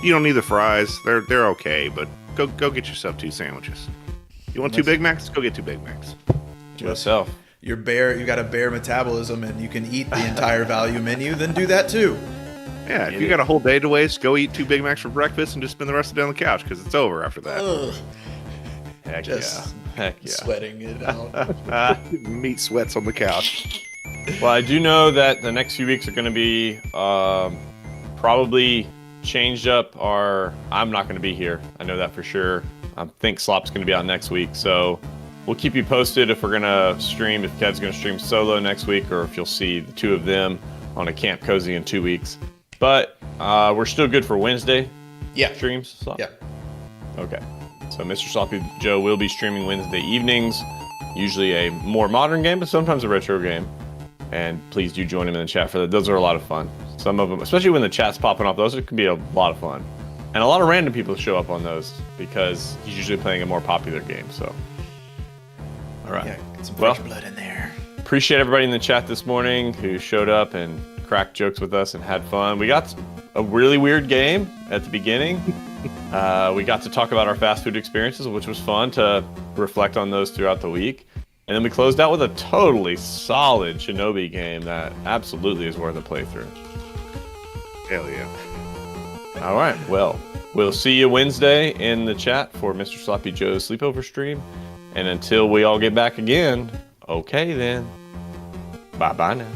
Speaker 5: You don't need the fries. They're okay, but go get yourself 2 sandwiches. You want 2 Big Macs? Go get 2 Big Macs.
Speaker 3: Yourself.
Speaker 4: You got a bear metabolism and you can eat the entire value menu, then do that too.
Speaker 5: Yeah, if you got a whole day to waste, go eat 2 Big Macs for breakfast and just spend the rest of the day on the couch because it's over after that.
Speaker 4: Ugh.
Speaker 3: Heck
Speaker 4: Just
Speaker 3: yeah. Heck yeah.
Speaker 4: sweating it out.
Speaker 5: Meat sweats on the couch.
Speaker 3: Well, I do know that the next few weeks are going to be probably changed up. I'm not going to be here. I know that for sure. I think Slop's going to be out next week, so we'll keep you posted if we're going to stream, if Kev's going to stream solo next week, or if you'll see the 2 of them on a Camp Kohzee in 2 weeks. But we're still good for Wednesday streams. Slop?
Speaker 4: Yeah.
Speaker 3: Okay. So Mr. Sloppy Joe will be streaming Wednesday evenings, usually a more modern game, but sometimes a retro game. And please do join him in the chat for that. Those are a lot of fun. Some of them, especially when the chat's popping off, those can be a lot of fun. And a lot of random people show up on those because he's usually playing a more popular game. So, all right.
Speaker 4: Yeah, get some fresh blood in there.
Speaker 3: Appreciate everybody in the chat this morning who showed up and cracked jokes with us and had fun. We got a really weird game at the beginning. We got to talk about our fast food experiences, which was fun to reflect on those throughout the week. And then we closed out with a totally solid Shinobi game that absolutely is worth a playthrough.
Speaker 5: Hell yeah.
Speaker 3: All right. Well, we'll see you Wednesday in the chat for Mr. Sloppy Joe's sleepover stream. And until we all get back again, okay then. Bye-bye now.